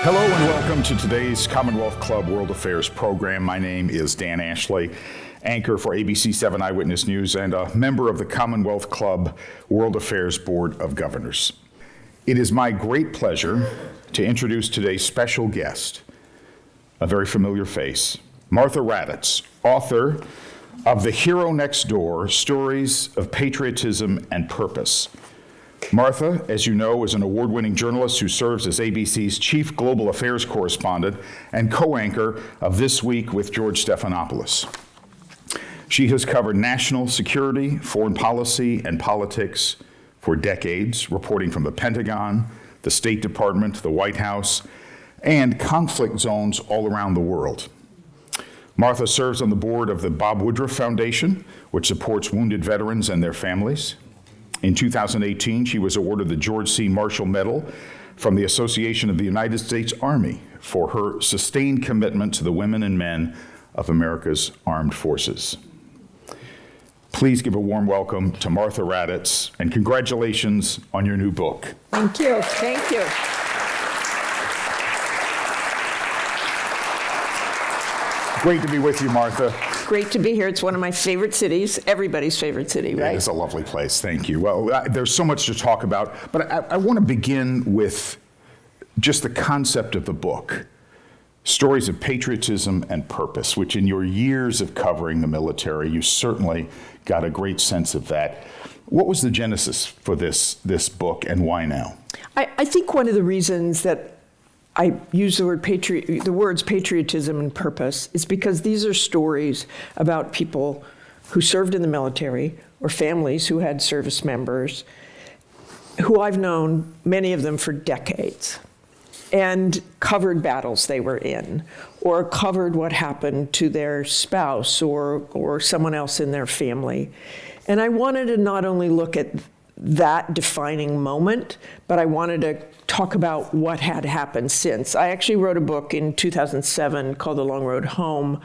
Hello and welcome to today's Commonwealth Club World Affairs program. My name is Dan Ashley, anchor for ABC 7 Eyewitness News and a member of the Commonwealth Club World Affairs Board of Governors. It is my great pleasure to introduce today's special guest, a very familiar face, Martha Raddatz, author of The Hero Next Door, Stories of Patriotism and Purpose. Martha, as you know, is an award-winning journalist who serves as ABC's chief global affairs correspondent and co-anchor of This Week with George Stephanopoulos. She has covered national security, foreign policy, and politics for decades, reporting from the Pentagon, the State Department, the White House, and conflict zones all around the world. Martha serves on the board of the Bob Woodruff Foundation, which supports wounded veterans and their families. In 2018, she was awarded the George C. Marshall Medal from the Association of the United States Army for her sustained commitment to the women and men of America's armed forces. Please give a warm welcome to Martha Raddatz, and congratulations on your new book. Thank you. Thank you. Great to be with you, Martha. Great to be here. It's one of my favorite cities, everybody's favorite city, right? It is a lovely place. Thank you. Well, there's so much to talk about, but I want to begin with just the concept of the book, Stories of Patriotism and Purpose, which in your years of covering the military, you certainly got a great sense of that. What was the genesis for this book, and why now? I think one of the reasons that I use the words patriotism and purpose is because these are stories about people who served in the military or families who had service members who I've known, many of them for decades, and covered battles they were in, or covered what happened to their spouse or someone else in their family. And I wanted to not only look at that defining moment, but I wanted to talk about what had happened since. I actually wrote a book in 2007 called The Long Road Home,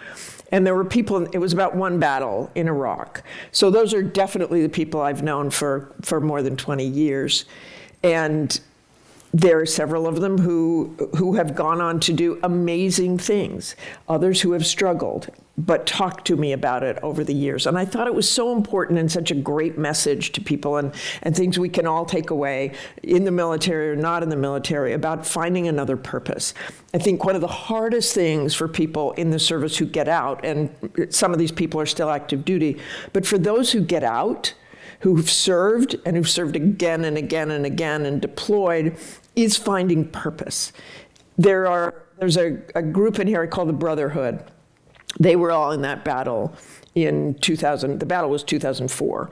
and there were people, it was about one battle in Iraq. So those are definitely the people I've known for more than 20 years. And there are several of them who have gone on to do amazing things, others who have struggled, but talked to me about it over the years. And I thought it was so important and such a great message to people and things we can all take away in the military or not in the military about finding another purpose. I think one of the hardest things for people in the service who get out, and some of these people are still active duty, but for those who get out, who've served and who've served again and again and again and deployed, is finding purpose. There's a group in here called the Brotherhood. They were all in that battle in 2000. The battle was 2004.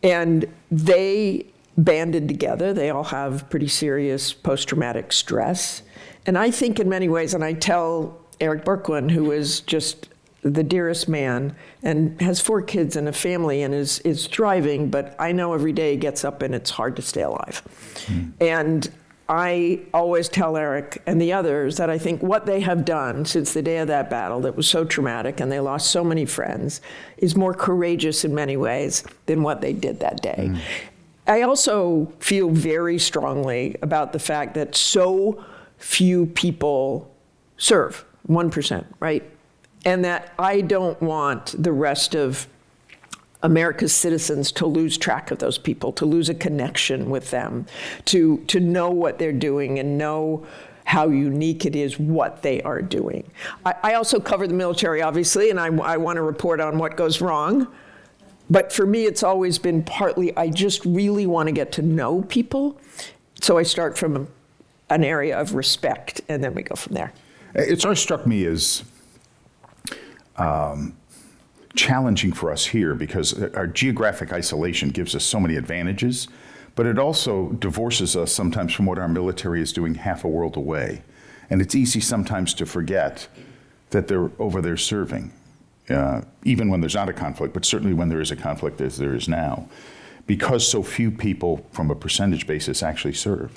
And they banded together. They all have pretty serious post-traumatic stress. And I think in many ways, and I tell Eric Berkwin, who is just the dearest man and has 4 kids and a family and is thriving, but I know every day he gets up and it's hard to stay alive. And I always tell Eric and the others that I think what they have done since the day of that battle that was so traumatic and they lost so many friends is more courageous in many ways than what they did that day. I also feel very strongly about the fact that so few people serve, 1%, right? And that I don't want the rest of America's citizens to lose track of those people, to lose a connection with them, to know what they're doing and know how unique it is what they are doing. I also cover the military, obviously, and I want to report on what goes wrong. But for me, it's always been partly, I just really want to get to know people. So I start from an area of respect, and then we go from there. It's always struck me as challenging for us here because our geographic isolation gives us so many advantages, but it also divorces us sometimes from what our military is doing half a world away. And it's easy sometimes to forget that they're over there serving, even when there's not a conflict, but certainly when there is a conflict as there is now, because so few people from a percentage basis actually serve.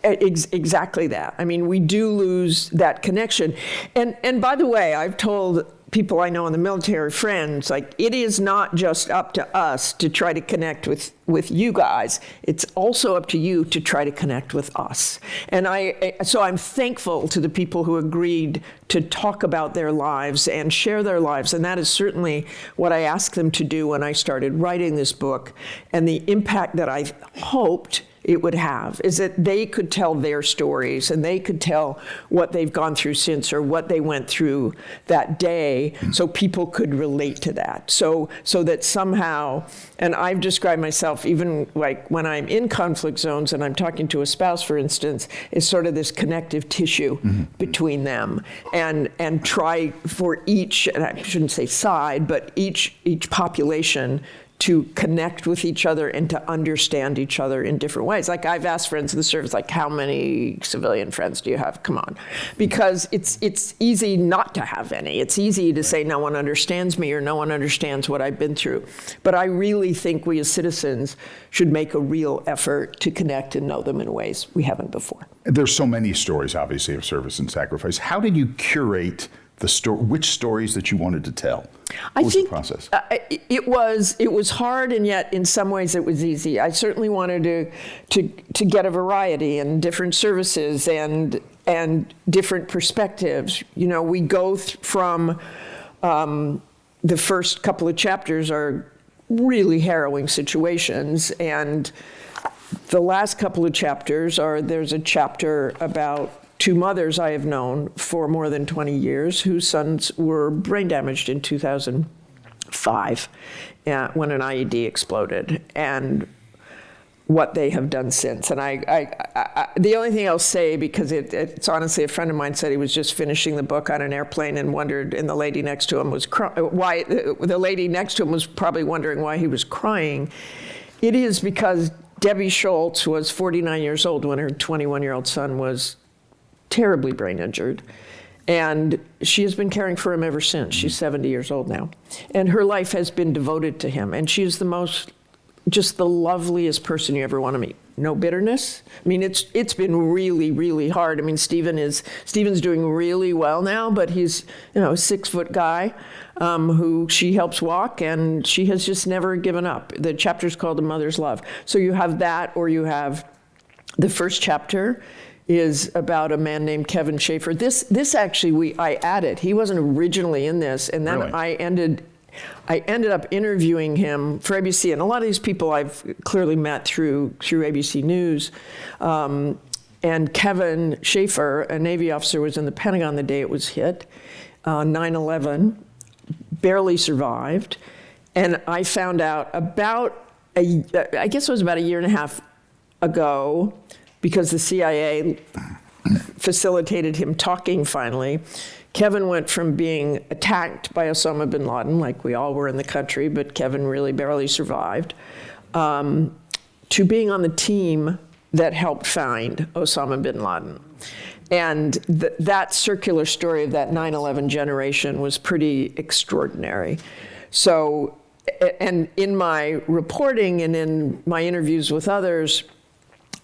Exactly that. I mean, we do lose that connection. And by the way, I've told people I know in the military, friends, like, it is not just up to us to try to connect with you guys. It's also up to you to try to connect with us. And so I'm thankful to the people who agreed to talk about their lives and share their lives. And that is certainly what I asked them to do when I started writing this book. And the impact that I hoped it would have is that they could tell their stories and they could tell what they've gone through since or what they went through that day, so people could relate to that. So that somehow, and I've described myself, even like when I'm in conflict zones and I'm talking to a spouse, for instance, is sort of this connective tissue between them, and try for each, and I shouldn't say side, but each population to connect with each other and to understand each other in different ways. Like, I've asked friends of the service, like, how many civilian friends do you have? Come on. Because it's easy not to have any. It's easy to say no one understands me or no one understands what I've been through. But I really think we as citizens should make a real effort to connect and know them in ways we haven't before. There's so many stories, obviously, of service and sacrifice. How did you curate which stories that you wanted to tell? What was the process? It was hard, and yet in some ways it was easy. I certainly wanted to get a variety and different services and different perspectives. You know, we go from the first couple of chapters are really harrowing situations, and the last couple of chapters there's a chapter about two mothers I have known for more than 20 years whose sons were brain damaged in 2005 when an IED exploded, and what they have done since. And I the only thing I'll say, because it's honestly, a friend of mine said he was just finishing the book on an airplane and wondered, and the lady next to him was the lady next to him was probably wondering why he was crying. It is because Debbie Schultz was 49 years old when her 21-year-old son was terribly brain injured. And she has been caring for him ever since. She's 70 years old now. And her life has been devoted to him. And she is just the loveliest person you ever want to meet. No bitterness. I mean, it's been really, really hard. I mean, Stephen's doing really well now, but he's, a 6-foot guy who she helps walk, and she has just never given up. The chapter's called A Mother's Love. So you have that, or you have the first chapter is about a man named Kevin Schaefer. This actually I added. He wasn't originally in this, and then really? I ended up interviewing him for ABC, and a lot of these people I've clearly met through ABC News. And Kevin Schaefer, a Navy officer, was in the Pentagon the day it was hit, 9/11, barely survived, and I found out I guess it was about a year and a half ago, because the CIA facilitated him talking finally. Kevin went from being attacked by Osama bin Laden, like we all were in the country, but Kevin really barely survived, to being on the team that helped find Osama bin Laden. And that circular story of that 9/11 generation was pretty extraordinary. So, and in my reporting and in my interviews with others,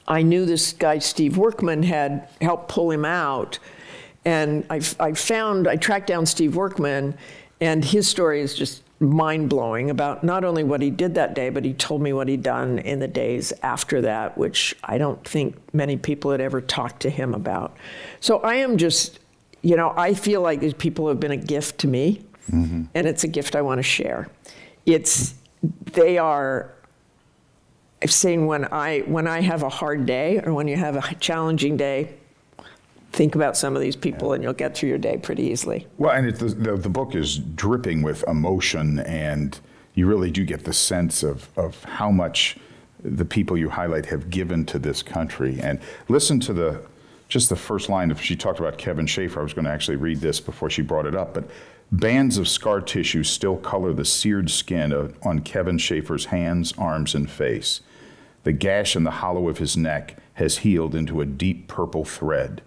I knew this guy, Steve Workman, had helped pull him out. And I tracked down Steve Workman, and his story is just mind-blowing about not only what he did that day, but he told me what he'd done in the days after that, which I don't think many people had ever talked to him about. So I am just, I feel like these people have been a gift to me, and it's a gift I want to share. I'm saying when I have a hard day, or when you have a challenging day, think about some of these people, and you'll get through your day pretty easily. Well, and the book is dripping with emotion, and you really do get the sense of how much the people you highlight have given to this country. And listen to just the first line. If she talked about Kevin Schaefer, I was going to actually read this before she brought it up, but bands of scar tissue still color the seared skin on Kevin Schaefer's hands, arms, and face. The gash in the hollow of his neck has healed into a deep purple thread.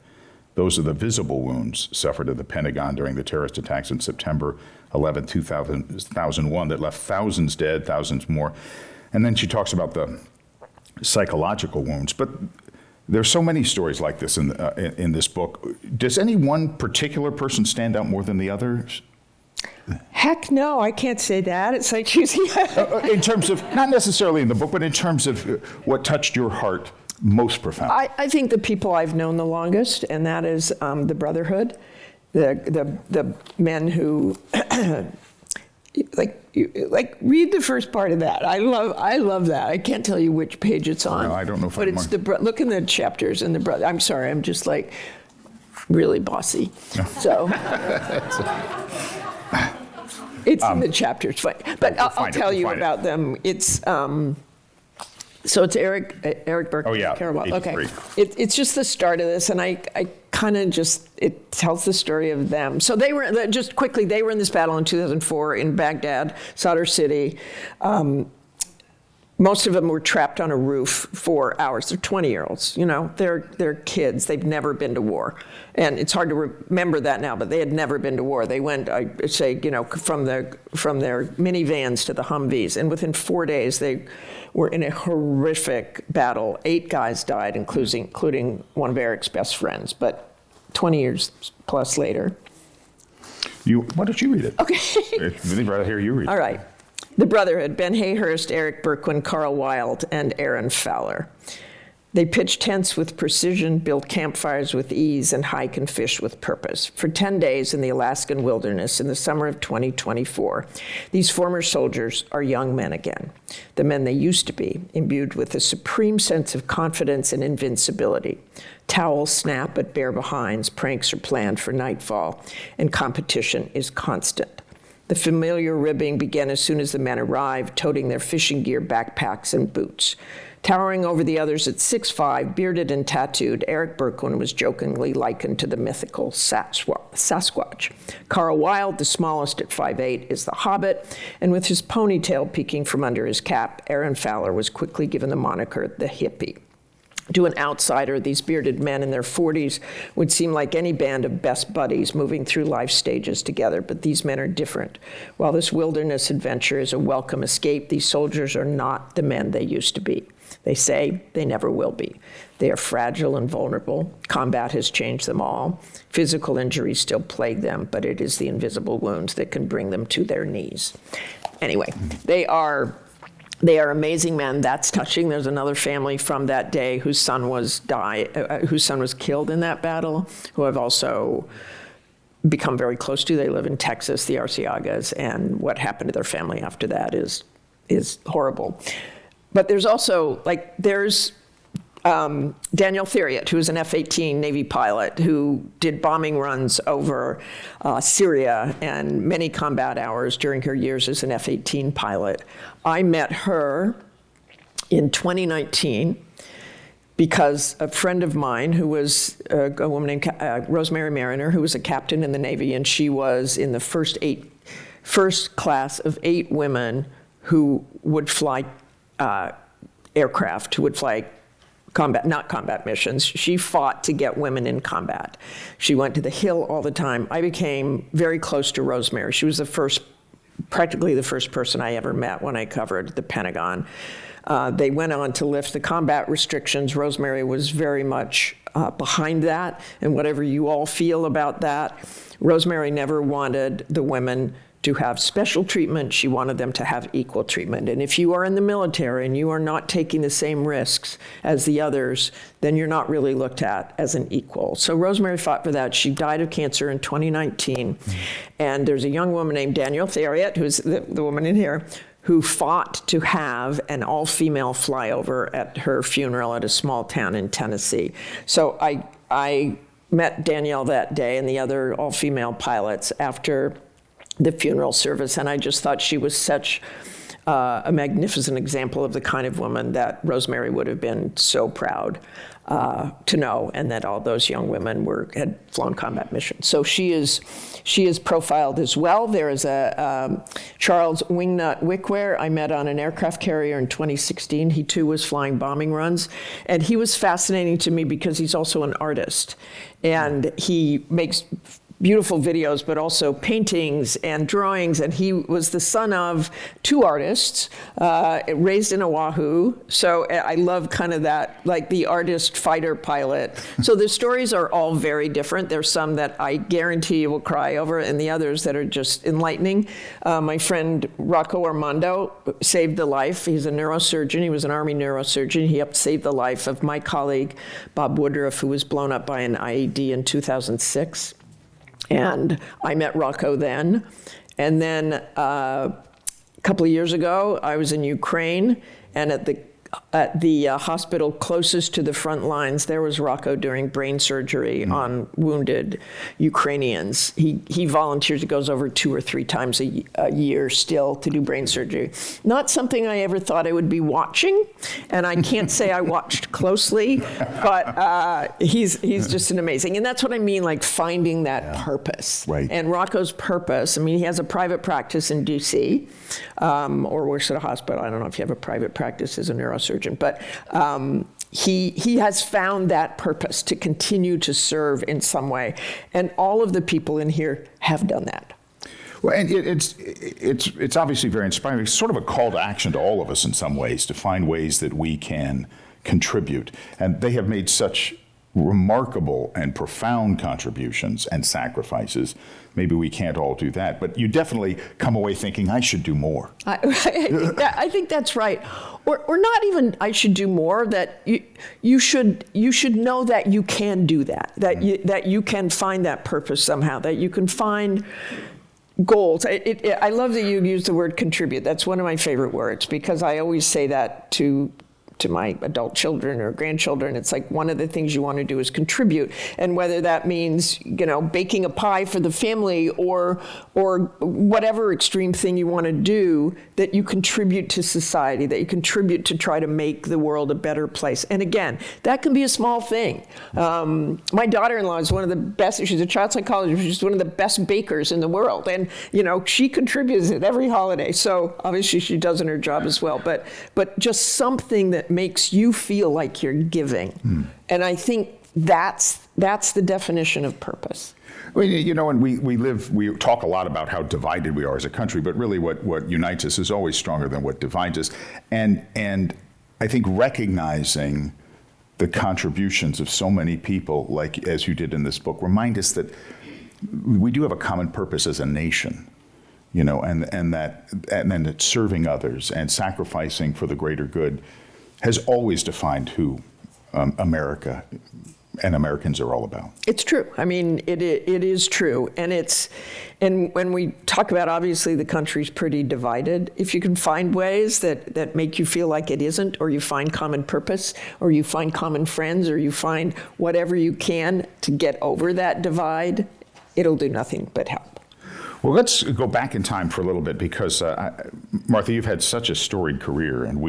Those are the visible wounds suffered at the Pentagon during the terrorist attacks on September 11, 2001 that left thousands dead, thousands more. And then she talks about the psychological wounds. But there's so many stories like this in this book. Does any one particular person stand out more than the others? Heck no, I can't say that. It's like choosing. In terms of, not necessarily in the book, but in terms of what touched your heart most profoundly. I think the people I've known the longest, and that is the Brotherhood, the men who, like read the first part of that. I love that. I can't tell you which page it's on. No, I don't know if but it's look in the chapters in the brother. I'm sorry, I'm just like really bossy. So it's in the chapters, but I'll tell you about them. It's so it's Eric Burke. Oh yeah, Carol. Okay, 83. it's just the start of this, and I kind of just, it tells the story of them. So they were, just quickly, they were in this battle in 2004 in Baghdad, Sadr City. Most of them were trapped on a roof for hours. They're 20-year-olds, you know, they're kids. They've never been to war. And it's hard to remember that now, but they had never been to war. They went, I say, you know, from their minivans to the Humvees. And within 4 days, they were in a horrific battle. 8 guys died, including one of Eric's best friends. But 20 years plus later. Why don't you read it? Okay. I'd really rather hear you read it. All right. The Brotherhood, Ben Hayhurst, Eric Berkwin, Carl Wild, and Aaron Fowler. They pitch tents with precision, build campfires with ease, and hike and fish with purpose. For 10 days in the Alaskan wilderness in the summer of 2024, these former soldiers are young men again, the men they used to be, imbued with a supreme sense of confidence and invincibility. Towels snap at bare behinds, pranks are planned for nightfall, and competition is constant. The familiar ribbing began as soon as the men arrived, toting their fishing gear, backpacks, and boots. Towering over the others at 6'5", bearded and tattooed, Eric Berkwin was jokingly likened to the mythical Sasquatch. Carl Wild, the smallest at 5'8", is the Hobbit, and with his ponytail peeking from under his cap, Aaron Fowler was quickly given the moniker the Hippie. To an outsider, these bearded men in their 40s would seem like any band of best buddies moving through life stages together, but these men are different. While this wilderness adventure is a welcome escape, these soldiers are not the men they used to be. They say they never will be. They are fragile and vulnerable. Combat has changed them all. Physical injuries still plague them, but it is the invisible wounds that can bring them to their knees. Anyway, they are amazing men. That's touching. There's another family from that day whose son was killed in that battle, who I've also become very close to. They live in Texas, the Arciagas, and what happened to their family after that is horrible. But there's also, there's Daniel Theriot, who is an F-18 Navy pilot who did bombing runs over Syria and many combat hours during her years as an F-18 pilot. I met her in 2019 because a friend of mine who was a woman named Rosemary Mariner, who was a captain in the Navy, and she was in the first class of 8 women who would fly aircraft, who would fly not combat missions. She fought to get women in combat. She went to the Hill all the time. I became very close to Rosemary. She was practically the first person I ever met when I covered the Pentagon. They went on to lift the combat restrictions. Rosemary was very much behind that, and whatever you all feel about that, Rosemary never wanted the women to have special treatment. She wanted them to have equal treatment. And if you are in the military and you are not taking the same risks as the others, then you're not really looked at as an equal. So Rosemary fought for that. She died of cancer in 2019. Mm-hmm. And there's a young woman named Danielle Theriot, who's the woman in here, who fought to have an all-female flyover at her funeral at a small town in Tennessee. So I met Danielle that day and the other all-female pilots after the funeral service, and I just thought she was such a magnificent example of the kind of woman that Rosemary would have been so proud to know, and that all those young women had flown combat missions. So she is profiled as well. There is a Charles Wingnut Wickware I met on an aircraft carrier in 2016. He too was flying bombing runs, and he was fascinating to me because he's also an artist, and he makes beautiful videos, but also paintings and drawings. And he was the son of two artists, raised in Oahu. So I love kind of that, like the artist fighter pilot. So the stories are all very different. There's some that I guarantee you will cry over, and the others that are just enlightening. My friend Rocco Armando saved the life. He's a neurosurgeon. He was an Army neurosurgeon. He helped save the life of my colleague, Bob Woodruff, who was blown up by an IED in 2006. And I met Rocco then. And then a couple of years ago, I was in Ukraine, and at the hospital closest to the front lines, there was Rocco doing brain surgery on wounded Ukrainians. He volunteers. He goes over 2 or 3 times a year still to do brain surgery. Not something I ever thought I would be watching, and I can't say I watched closely, but he's just an amazing. And that's what I mean, like finding that purpose. Right. And Rocco's purpose, I mean, he has a private practice in D.C., or works at a hospital. I don't know if you have a private practice as a neurosurgeon, but he has found that purpose to continue to serve in some way. And all of the people in here have done that. Well, and it's obviously very inspiring. It's sort of a call to action to all of us in some ways, to find ways that we can contribute. And they have made such remarkable and profound contributions and sacrifices. Maybe we can't all do that, but you definitely come away thinking, I should do more. I think that's right. Or not even I should do more, that you should know that you can do that, that you can find that purpose somehow, that you can find goals. I love that you use the word contribute. That's one of my favorite words, because I always say that to my adult children or grandchildren. It's like one of the things you want to do is contribute. And whether that means, baking a pie for the family or whatever extreme thing you want to do, that you contribute to society, that you contribute to try to make the world a better place. And again, that can be a small thing. My daughter-in-law is one of the best, she's a child psychologist, she's one of the best bakers in the world. And, she contributes at every holiday. So obviously she does in her job as well. But just something that makes you feel like you're giving. And I think that's the definition of purpose. Well, and we talk a lot about how divided we are as a country, but really what unites us is always stronger than what divides us. And I think recognizing the contributions of so many people, like as you did in this book, remind us that we do have a common purpose as a nation. And that serving others and sacrificing for the greater good has always defined who America and Americans are all about. It's true. I mean, it is true. And when we talk about, obviously, the country's pretty divided, if you can find ways that make you feel like it isn't, or you find common purpose, or you find common friends, or you find whatever you can to get over that divide, it'll do nothing but help. Well, let's go back in time for a little bit, because, Martha, you've had such a storied career, and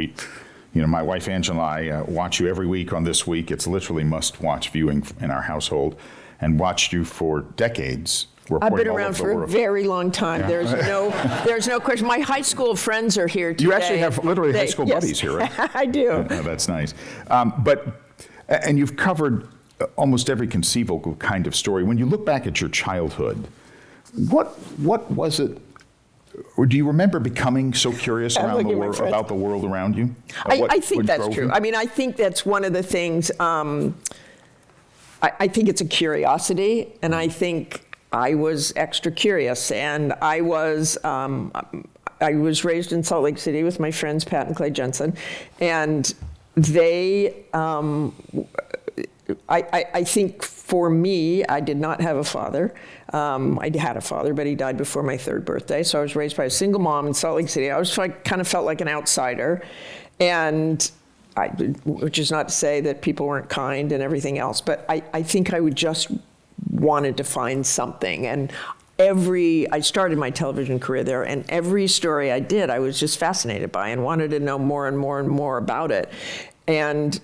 my wife Angela and I watch you every week on This Week. It's literally must-watch viewing in our household, and watched you for decades. I've been around for a very long time. Yeah. There's no question. My high school friends are here today. You actually have literally high school buddies here, right? I do. That's nice. And you've covered almost every conceivable kind of story. When you look back at your childhood, what was it? Or do you remember becoming so curious around the world, about the world around you? I think that's true. You? I mean, I think that's one of the things. I think it's a curiosity, and I think I was extra curious, and I was raised in Salt Lake City with my friends Pat and Clay Jensen, and they. I think for me, I did not have a father. I had a father, but he died before my 3rd birthday. So I was raised by a single mom in Salt Lake City. I was kind of felt like an outsider, which is not to say that people weren't kind and everything else. But I think I would just wanted to find something. And I started my television career there, and every story I did, I was just fascinated by and wanted to know more and more and more about it. And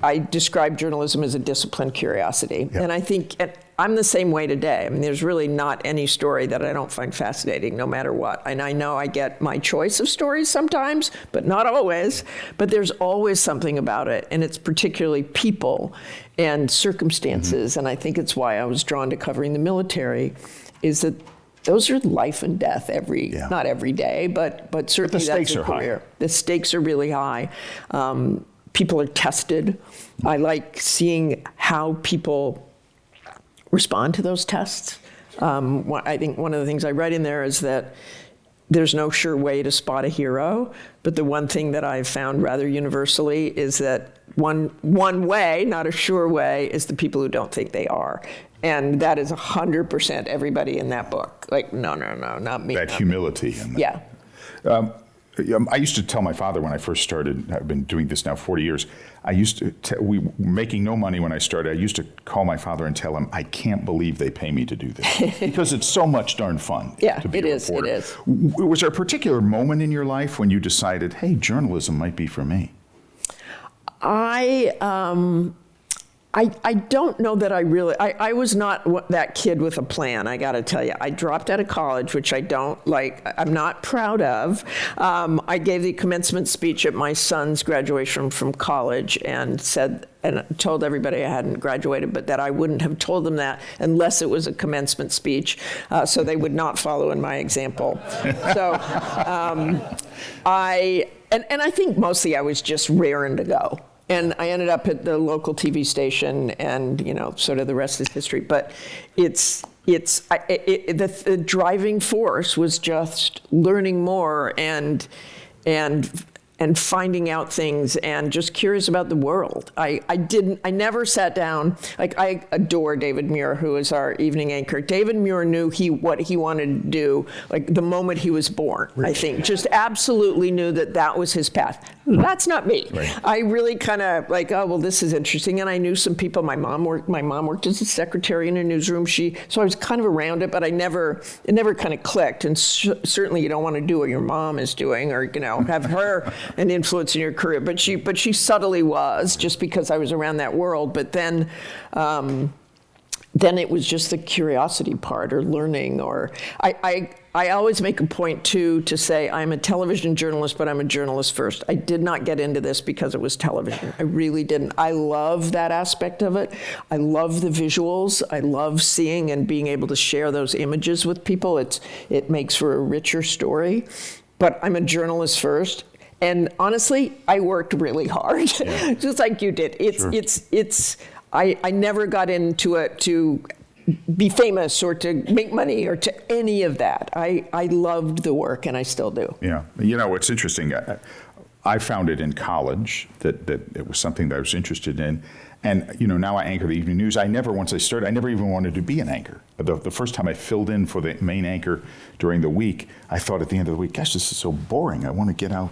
I describe journalism as a disciplined curiosity. Yep. And I think I'm the same way today. I mean, there's really not any story that I don't find fascinating, no matter what. And I know I get my choice of stories sometimes, but not always. But there's always something about it, and it's particularly people and circumstances. And I think it's why I was drawn to covering the military, is that those are life and death not every day, but certainly that's a career. The stakes are really high. People are tested. I like seeing how people respond to those tests. I think one of the things I write in there is that there's no sure way to spot a hero, but the one thing that I've found rather universally is that one way, not a sure way, is the people who don't think they are. And that is 100% everybody in that book. Like, no, not me. That humility. Yeah. I used to tell my father when I first started, I've been doing this now 40 years, we were making no money when I started. I used to call my father and tell him, I can't believe they pay me to do this. Because it's so much darn fun to be a reporter. It is. Was there a particular moment in your life when you decided, hey, journalism might be for me? I don't know that I was not that kid with a plan, I got to tell you. I dropped out of college, which I'm not proud of. I gave the commencement speech at my son's graduation from college and told everybody I hadn't graduated, but that I wouldn't have told them that unless it was a commencement speech, so they would not follow in my example. So I think mostly I was just raring to go. And I ended up at the local TV station, and sort of the rest is history. But the driving force was just learning more and finding out things and just curious about the world. I never sat down. Like, I adore David Muir, who is our evening anchor. David Muir knew what he wanted to do, like, the moment he was born. Really? I think just absolutely knew that was his path. That's not me. Right. I really kind of like, oh, well, this is interesting. And I knew some people. My mom worked as a secretary in a newsroom. So I was kind of around it, but it never kind of clicked. And certainly you don't want to do what your mom is doing, or have her an influence in your career. But she subtly was, just because I was around that world. But then it was just the curiosity part, or learning, or I always make a point to say I'm a television journalist, but I'm a journalist first. I did not get into this because it was television. I really didn't. I love that aspect of it. I love the visuals. I love seeing and being able to share those images with people. It makes for a richer story. But I'm a journalist first. And honestly, I worked really hard, just like you did. I never got into it to be famous or to make money or to any of that. I loved the work, and I still do. Yeah. It's interesting. I found it in college that it was something that I was interested in. And, now I anchor the evening news. Once I started, I never even wanted to be an anchor. The first time I filled in for the main anchor during the week, I thought at the end of the week, gosh, this is so boring. I want to get out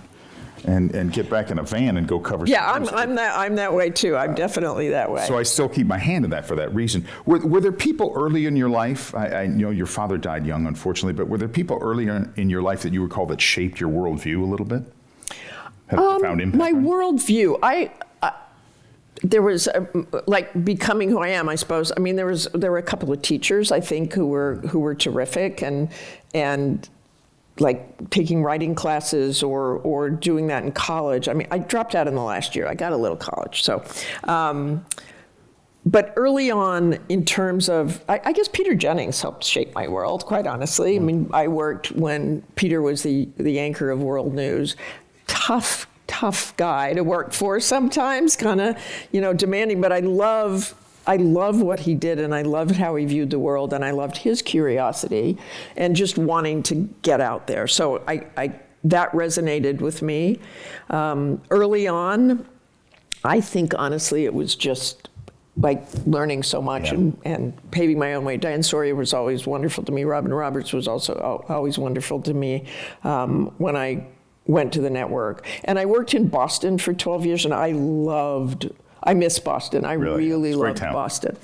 and get back in a van and go cover. Yeah, I'm that way too. I'm definitely that way. So I still keep my hand in that for that reason. Were there people early in your life? I know your father died young, unfortunately, but were there people earlier in your life that you recall that shaped your worldview a little bit? Had a profound impact? My worldview, there was like becoming who I am, I suppose. I mean, there were a couple of teachers, I think, who were terrific, and like taking writing classes or doing that in college. I mean, I dropped out in the last year. I got a little college. So, but early on, in terms of, I guess Peter Jennings helped shape my world, quite honestly. I mean, I worked when Peter was the anchor of World News. Tough guy to work for sometimes, kind of, demanding, but I love what he did, and I loved how he viewed the world, and I loved his curiosity and just wanting to get out there. So that resonated with me. Early on, I think, honestly, it was just like learning so much and paving my own way. Diane Sawyer was always wonderful to me. Robin Roberts was also always wonderful to me when I went to the network. And I worked in Boston for 12 years, and I miss Boston. I really loved Boston.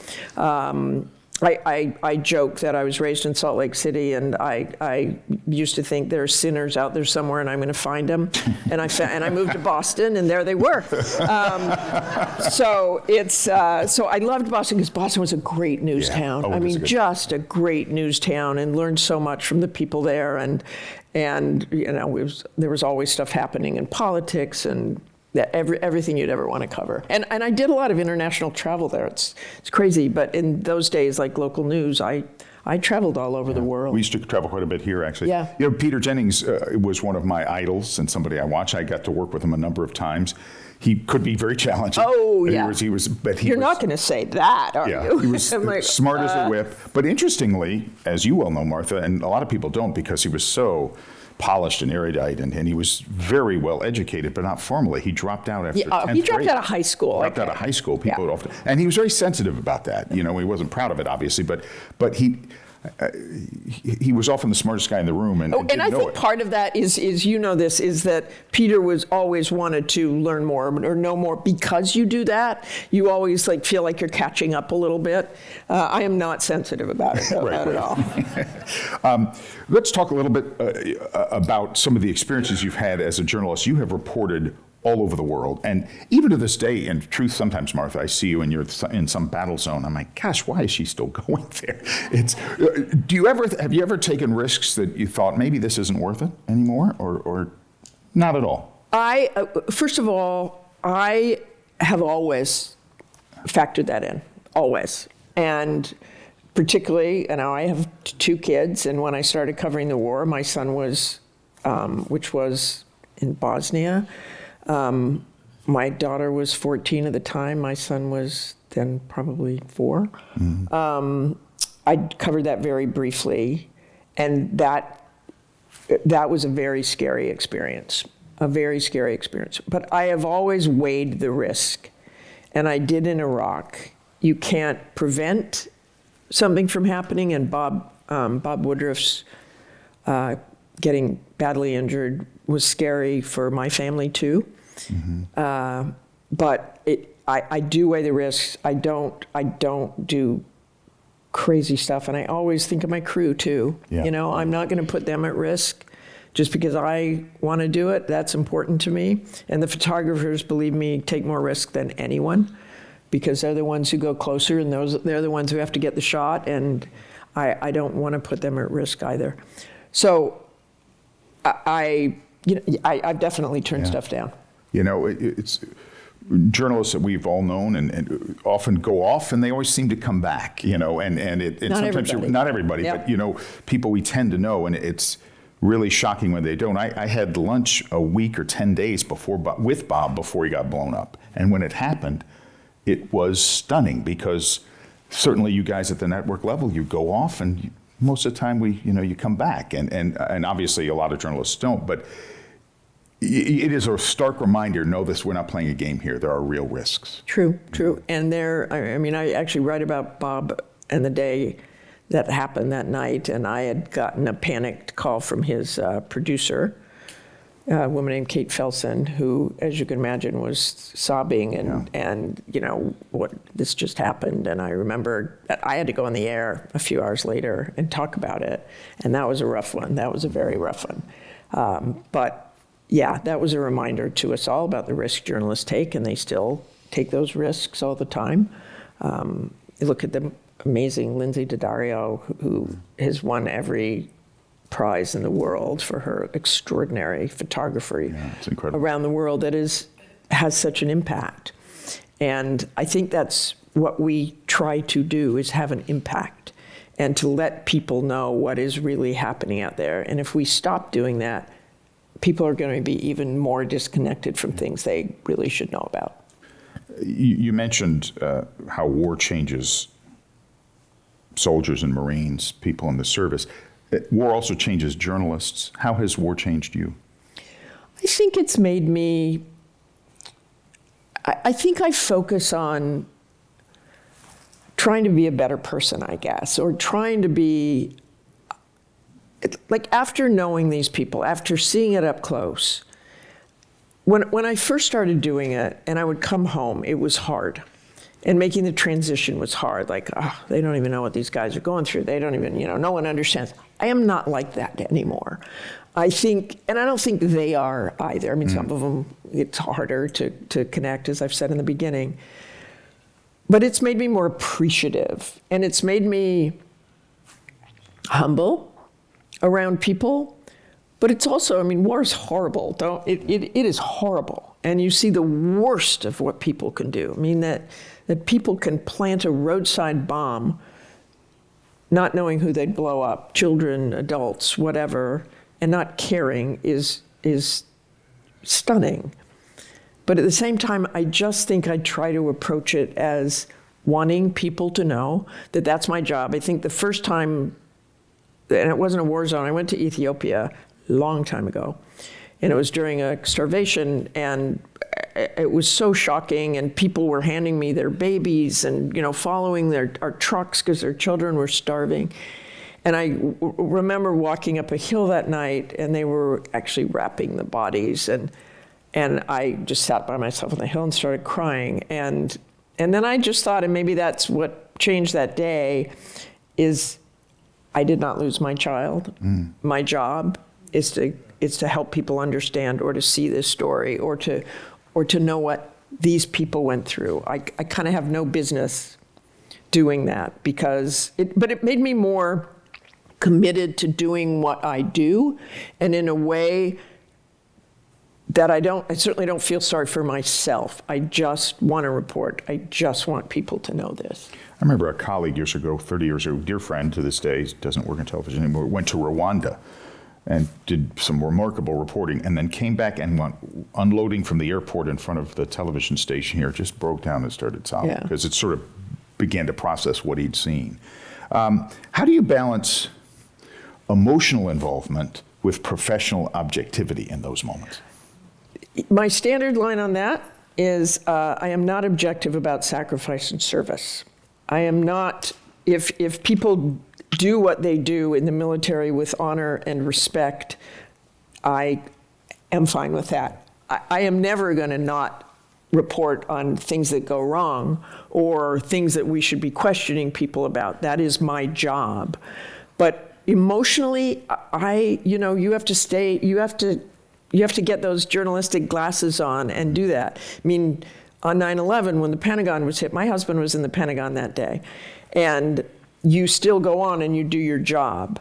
I joke that I was raised in Salt Lake City, and I used to think there are sinners out there somewhere, and I'm going to find them. And I moved to Boston, and there they were. So I loved Boston because Boston was a great news town. Oh, I mean, good. just a great news town, and learned so much from the people there. And there was always stuff happening in politics and everything you'd ever want to cover. And I did a lot of international travel there. It's crazy, but in those days, like local news, I traveled all over the world. We used to travel quite a bit here, actually. Yeah. Peter Jennings was one of my idols and somebody I watch. I got to work with him a number of times. He could be very challenging. Oh, yeah. You're not going to say that, are you? He was smart as a whip. But interestingly, as you well know, Martha, and a lot of people don't because he was so polished and erudite, and he was very well educated, but not formally. He dropped out after 10th grade. He dropped out of high school. Dropped out of high school. People would often, and he was very sensitive about that. He wasn't proud of it, obviously, but he was often the smartest guy in the room, and I think part of that is that Peter was always wanted to learn more or know more. Because you do that, you always feel like you're catching up a little bit. I am not sensitive about it, though, not at all. Let's talk a little bit about some of the experiences you've had as a journalist. You have reported all over the world, and even to this day, in truth, sometimes, Martha, I see you and you're in some battle zone. I'm like, gosh, why is she still going there? Have you ever taken risks that you thought maybe this isn't worth it anymore, or not at all? First of all, I have always factored that in, always, and particularly, I have 2 kids, and when I started covering the war, my son was, which was in Bosnia. My daughter was 14 at the time. My son was then probably 4. Mm-hmm. I covered that very briefly, and that was a very scary experience, But I have always weighed the risk, and I did in Iraq. You can't prevent something from happening, and Bob Woodruff's getting badly injured was scary for my family too. Mm-hmm. But I do weigh the risks. I don't do crazy stuff, and I always think of my crew too. Yeah. I'm not going to put them at risk just because I want to do it. That's important to me. And the photographers, believe me, take more risk than anyone because they're the ones who go closer, and they're the ones who have to get the shot, and I don't want to put them at risk either. So I've definitely turned stuff down. It's journalists that we've all known and often go off, and they always seem to come back. And sometimes not everybody, yep. But people we tend to know, and it's really shocking when they don't. I had lunch a week or 10 days with Bob before he got blown up, and when it happened, it was stunning because certainly you guys at the network level, you go off, and most of the time you come back, and obviously a lot of journalists don't, but it is a stark reminder, know this, we're not playing a game here. There are real risks. True. And I actually write about Bob and the day that happened that night, and I had gotten a panicked call from his producer, a woman named Kate Felsen, who, as you can imagine, was sobbing and what this just happened. And I remember that I had to go on the air a few hours later and talk about it, and that was a rough one. That was a very rough one. But yeah, that was a reminder to us all about the risk journalists take, and they still take those risks all the time. You look at the amazing Lindsay Daddario, who has won every prize in the world for her extraordinary photography around the world that has such an impact. And I think that's what we try to do, is have an impact and to let people know what is really happening out there. And if we stop doing that, people are going to be even more disconnected from things they really should know about. You mentioned how war changes soldiers and Marines, people in the service. War also changes journalists. How has war changed you? I think it's made me, I think I focus on trying to be a better person, I guess, or trying to be, like after knowing these people, after seeing it up close, when I first started doing it and I would come home, it was hard. And making the transition was hard. Like, oh, they don't even know what these guys are going through. They don't even, no one understands. I am not like that anymore. I think, and I don't think they are either. I mean, some of them, it's harder to connect, as I've said in the beginning. But it's made me more appreciative. And it's made me humble around people. But it's also, I mean, war is horrible. It is horrible. And you see the worst of what people can do. I mean, that people can plant a roadside bomb not knowing who they'd blow up, children, adults, whatever, and not caring is stunning. But at the same time, I just think I try to approach it as wanting people to know that that's my job. I think the first time, and it wasn't a war zone, I went to Ethiopia a long time ago, and it was during a starvation, and it was so shocking, and people were handing me their babies and, following our trucks because their children were starving. And I remember walking up a hill that night, and they were actually wrapping the bodies, and I just sat by myself on the hill and started crying. And then I just thought, and maybe that's what changed that day, is I did not lose my child. My job is to help people understand, or to see this story, or to know what these people went through. I kind of have no business doing that, but it made me more committed to doing what I do, and in a way that I certainly don't feel sorry for myself. I just want to report. I just want people to know this. I remember a colleague years ago, 30 years ago, dear friend to this day, doesn't work in television anymore, went to Rwanda and did some remarkable reporting, and then came back and went unloading from the airport in front of the television station here, just broke down and started sobbing because it sort of began to process what he'd seen. How do you balance emotional involvement with professional objectivity in those moments? My standard line on that is I am not objective about sacrifice and service. I am not, if people do what they do in the military with honor and respect, I am fine with that. I am never going to not report on things that go wrong or things that we should be questioning people about. That is my job. But emotionally, you have to get those journalistic glasses on and do that. I mean, on 9/11, when the Pentagon was hit, my husband was in the Pentagon that day, and you still go on and you do your job.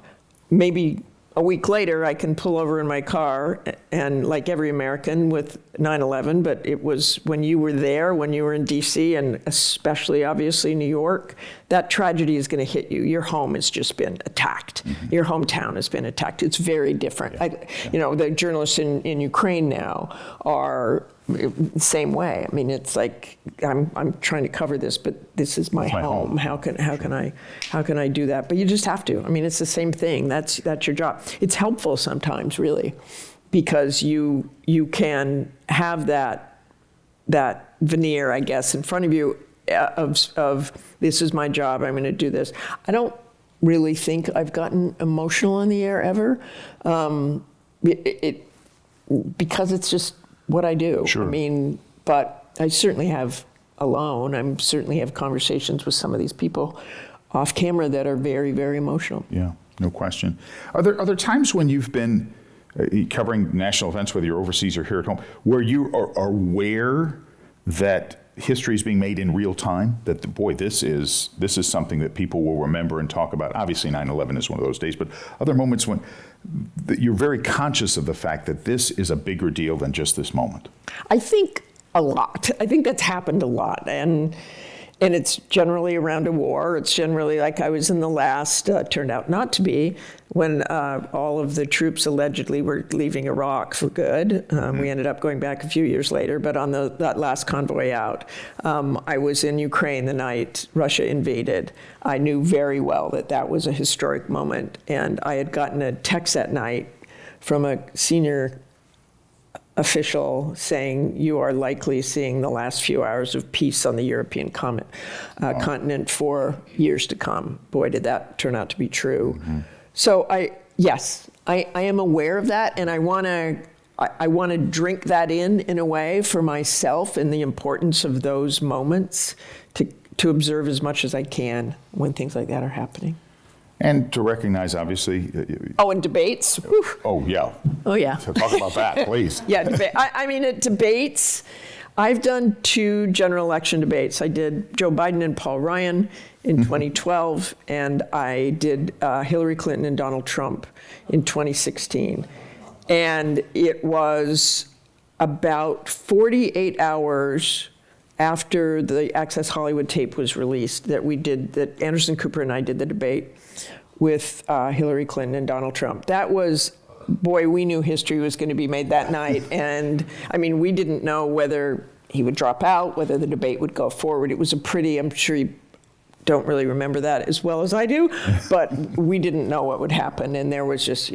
Maybe a week later, I can pull over in my car, and like every American with 9/11, but it was when you were there, when you were in DC, and especially obviously New York, that tragedy is going to hit you. Your home has just been attacked. Your hometown has been attacked. It's very different. The journalists in Ukraine now are the same way. I mean, it's like I'm trying to cover this, but this is my home. How can I do that? But you just have to. I mean, it's the same thing. That's your job. It's helpful sometimes, really, because you can have that veneer, I guess, in front of you of this is my job. I'm going to do this. I don't really think I've gotten emotional in the air ever, because it's just what I do. Sure. I mean, but I certainly have alone. I certainly have conversations with some of these people off camera that are very, very emotional. Yeah, no question. Are there times when you've been covering national events, whether you're overseas or here at home, where you are aware that history is being made in real time? That this is something that people will remember and talk about. Obviously, 9/11 is one of those days, but other moments when you're very conscious of the fact that this is a bigger deal than just this moment. I think a lot. I think that's happened a lot, and it's generally around a war. It's generally like I was in the last, turned out not to be, when all of the troops allegedly were leaving Iraq for good. We ended up going back a few years later, but on that last convoy out, I was in Ukraine the night Russia invaded. I knew very well that was a historic moment, and I had gotten a text that night from a senior official saying, you are likely seeing the last few hours of peace on the European continent for years to come. Boy, did that turn out to be true. So I am aware of that, and I want to I want to drink that in a way for myself, and the importance of those moments to observe as much as I can when things like that are happening. And to recognize, obviously. Oh, and debates. Whew. Oh, yeah. Oh, yeah. So talk about that, please. Yeah, I mean, at debates, I've done 2 general election debates. I did Joe Biden and Paul Ryan in 2012, and I did Hillary Clinton and Donald Trump in 2016. And it was about 48 hours after the Access Hollywood tape was released that Anderson Cooper and I did the debate with Hillary Clinton and Donald Trump. That was, boy, we knew history was going to be made that night. And I mean, we didn't know whether he would drop out, whether the debate would go forward. It was I'm sure you don't really remember that as well as I do, but we didn't know what would happen. And there was just,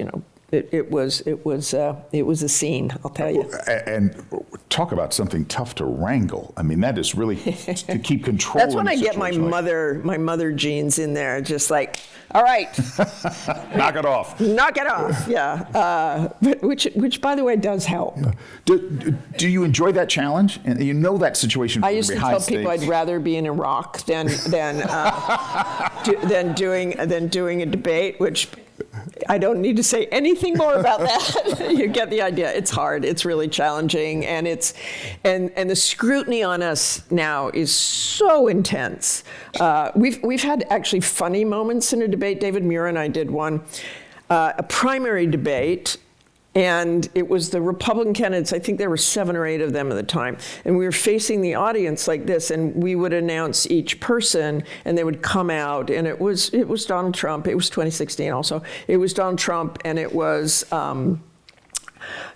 it was a scene, I'll tell you. And talk about something tough to wrangle. I mean, that is really to keep control. That's when I get my mother genes in there, just like, all right, knock it off. Knock it off. Yeah, which by the way does help. Do you enjoy that challenge? And you know that situation. I used to tell people I'd rather be in Iraq than doing a debate, which. I don't need to say anything more about that. You get the idea. It's hard. It's really challenging, and the scrutiny on us now is so intense. We've had actually funny moments in a debate. David Muir and I did one, a primary debate. And it was the Republican candidates, I think there were 7 or 8 of them at the time. And we were facing the audience like this, and we would announce each person, and they would come out. And it was Donald Trump. It was 2016 also. It was Donald Trump, and it was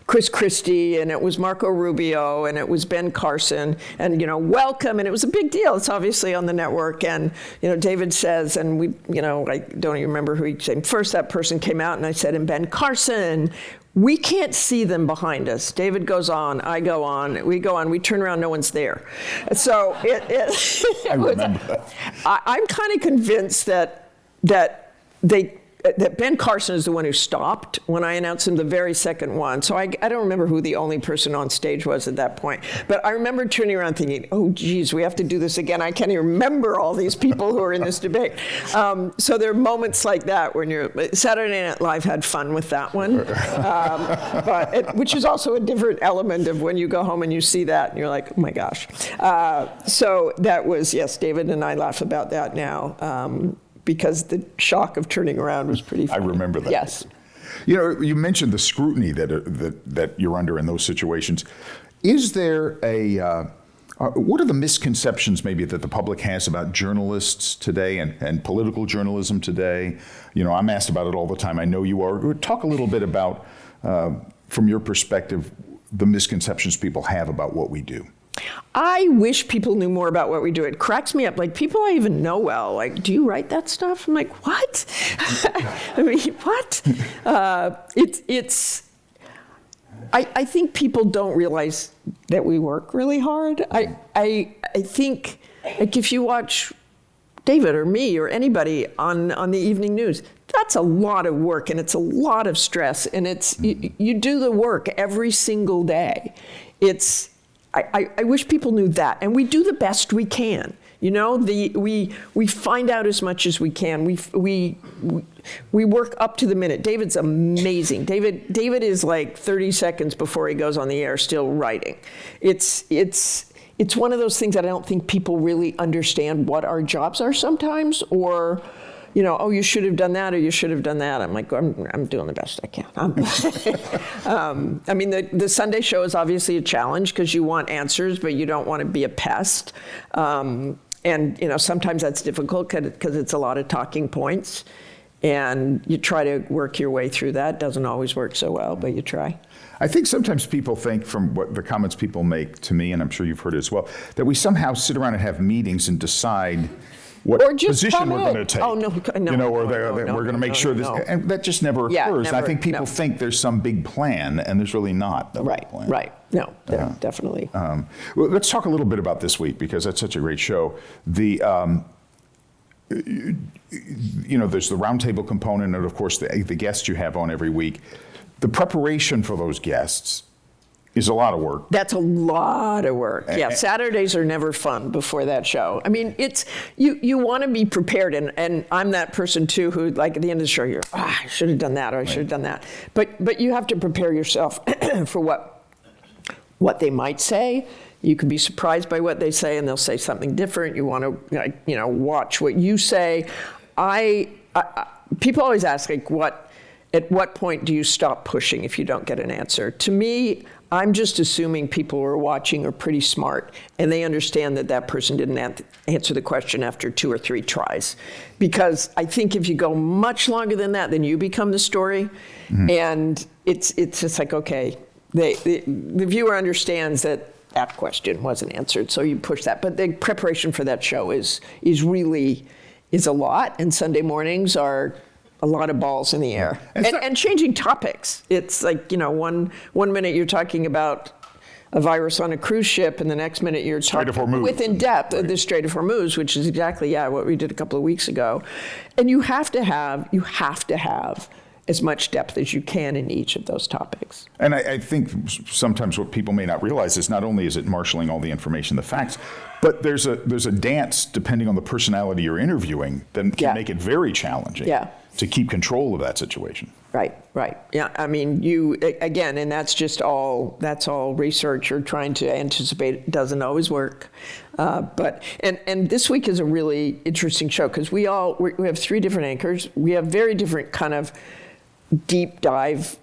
Chris Christie, and it was Marco Rubio, and it was Ben Carson, and welcome, and it was a big deal. It's obviously on the network, and David says, and we, I don't even remember who he said. First, that person came out, and I said, and Ben Carson. We can't see them behind us. David goes on, I go on, we go on, we turn around, no one's there. So I remember that. I'm kind of convinced that Ben Carson is the one who stopped when I announced him the very second one. So I don't remember who the only person on stage was at that point. But I remember turning around thinking, oh, geez, we have to do this again. I can't even remember all these people who are in this debate. So there are moments like that when Saturday Night Live had fun with that one, which is also a different element of when you go home and you see that and you're like, oh my gosh. So that was, yes, David and I laugh about that now. Because the shock of turning around was pretty funny. I remember that. Yes. You mentioned the scrutiny that you're under in those situations. Is there what are the misconceptions maybe that the public has about journalists today and political journalism today? I'm asked about it all the time. I know you are. Talk a little bit about, from your perspective, the misconceptions people have about what we do. I wish people knew more about what we do. It cracks me up. Like, people I even know well, like, do you write that stuff? I'm like, what? I mean, what? I think people don't realize that we work really hard. I think, like, if you watch David or me or anybody on the evening news, that's a lot of work, and it's a lot of stress, and you do the work every single day. I wish people knew that, and we do the best we can. We find out as much as we can. We work up to the minute. David's amazing. David is like 30 seconds before he goes on the air still writing. It's one of those things that I don't think people really understand what our jobs are sometimes, or oh, you should have done that, or you should have done that. I'm like, I'm doing the best I can. I mean, the Sunday show is obviously a challenge because you want answers, but you don't want to be a pest. And sometimes that's difficult because it's a lot of talking points, and you try to work your way through that. Doesn't always work so well, but you try. I think sometimes people think, from what the comments people make to me, and I'm sure you've heard it as well, that we somehow sit around and have meetings and decide what position we're going to take. Oh, no. We're going to make sure this, and that just never occurs. Never, I think people think there's some big plan, and there's really not. Right. No, definitely. Well, let's talk a little bit about this week, because that's such a great show. There's the roundtable component, and of course the guests you have on every week. The preparation for those guests is a lot of work. That's a lot of work. Yeah, Saturdays are never fun before that show. I mean, it's you want to be prepared, and I'm that person too who, like, at the end of the show, you're, I should have done that, or I should have done that. But you have to prepare yourself for what they might say. You can be surprised by what they say, and they'll say something different. You want to, watch what you say. People always ask, like, at what point do you stop pushing if you don't get an answer? To me, I'm just assuming people who are watching are pretty smart, and they understand that that person didn't answer the question after 2 or 3 tries. Because I think if you go much longer than that, then you become the story. Mm-hmm. And it's just like, okay, the viewer understands that question wasn't answered, so you push that. But the preparation for that show is really a lot, and Sunday mornings are a lot of balls in the air. And changing topics. It's like, one minute you're talking about a virus on a cruise ship, and the next minute you're talking within depth of the Strait of Hormuz, which is exactly, what we did a couple of weeks ago. And you have to have as much depth as you can in each of those topics. And I think sometimes what people may not realize is not only is it marshaling all the information, the facts, but there's a dance, depending on the personality you're interviewing, that can make it very challenging to keep control of that situation. Right. Yeah, I mean, again, and that's all research or trying to anticipate. It doesn't always work. But this week is a really interesting show because we have 3 different anchors. We have very different kind of deep dive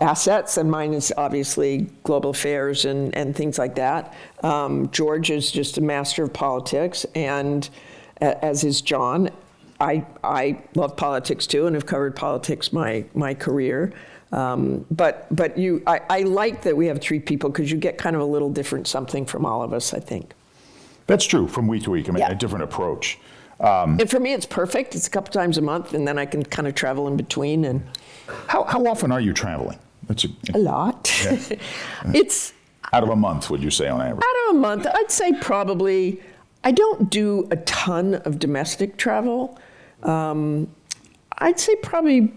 assets, and mine is obviously global affairs and things like that. George is just a master of politics, and as is John. I love politics too, and have covered politics my career. But I like that we have 3 people because you get kind of a little different something from all of us, I think. That's true, from week to week. I mean, a different approach. And for me, it's perfect. It's a couple times a month, and then I can kind of travel in between. And how often are you traveling? A lot. Yeah. It's out of a month, would you say, on average? Out of a month, I'd say probably. I don't do a ton of domestic travel. I'd say probably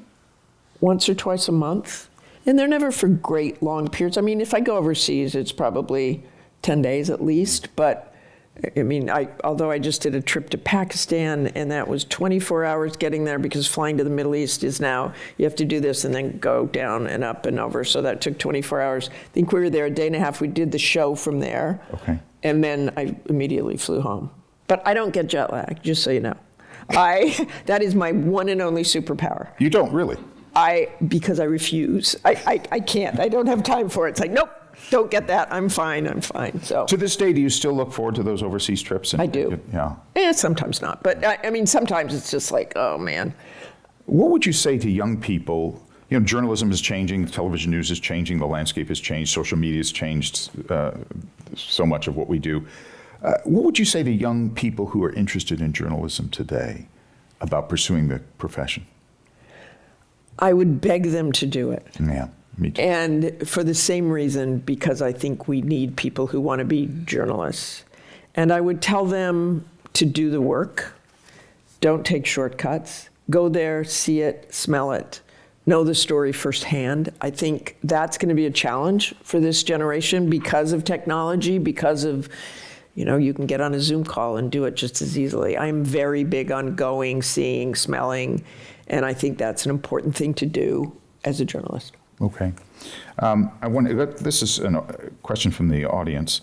once or twice a month. And they're never for great long periods. I mean, if I go overseas, it's probably 10 days at least. But I mean, although I just did a trip to Pakistan, and that was 24 hours getting there because flying to the Middle East is now, you have to do this and then go down and up and over. So that took 24 hours. I think we were there a day and a half. We did the show from there. Okay. And then I immediately flew home. But I don't get jet lag, just so you know. That is my one and only superpower. You don't really? Because I refuse. I can't. I don't have time for it. It's like, nope, don't get that. I'm fine. So to this day, do you still look forward to those overseas trips? I do. Yeah. Sometimes not. But I mean, sometimes it's just like, oh, man. What would you say to young people? Journalism is changing, television news is changing, the landscape has changed, social media has changed so much of what we do. What would you say to young people who are interested in journalism today about pursuing the profession? I would beg them to do it. Yeah, me too. And for the same reason, because I think we need people who want to be journalists. And I would tell them to do the work. Don't take shortcuts. Go there, see it, smell it. Know the story firsthand. I think that's going to be a challenge for this generation because of technology, because of, you can get on a Zoom call and do it just as easily. I'm very big on going, seeing, smelling, and I think that's an important thing to do as a journalist. Okay. This is a question from the audience.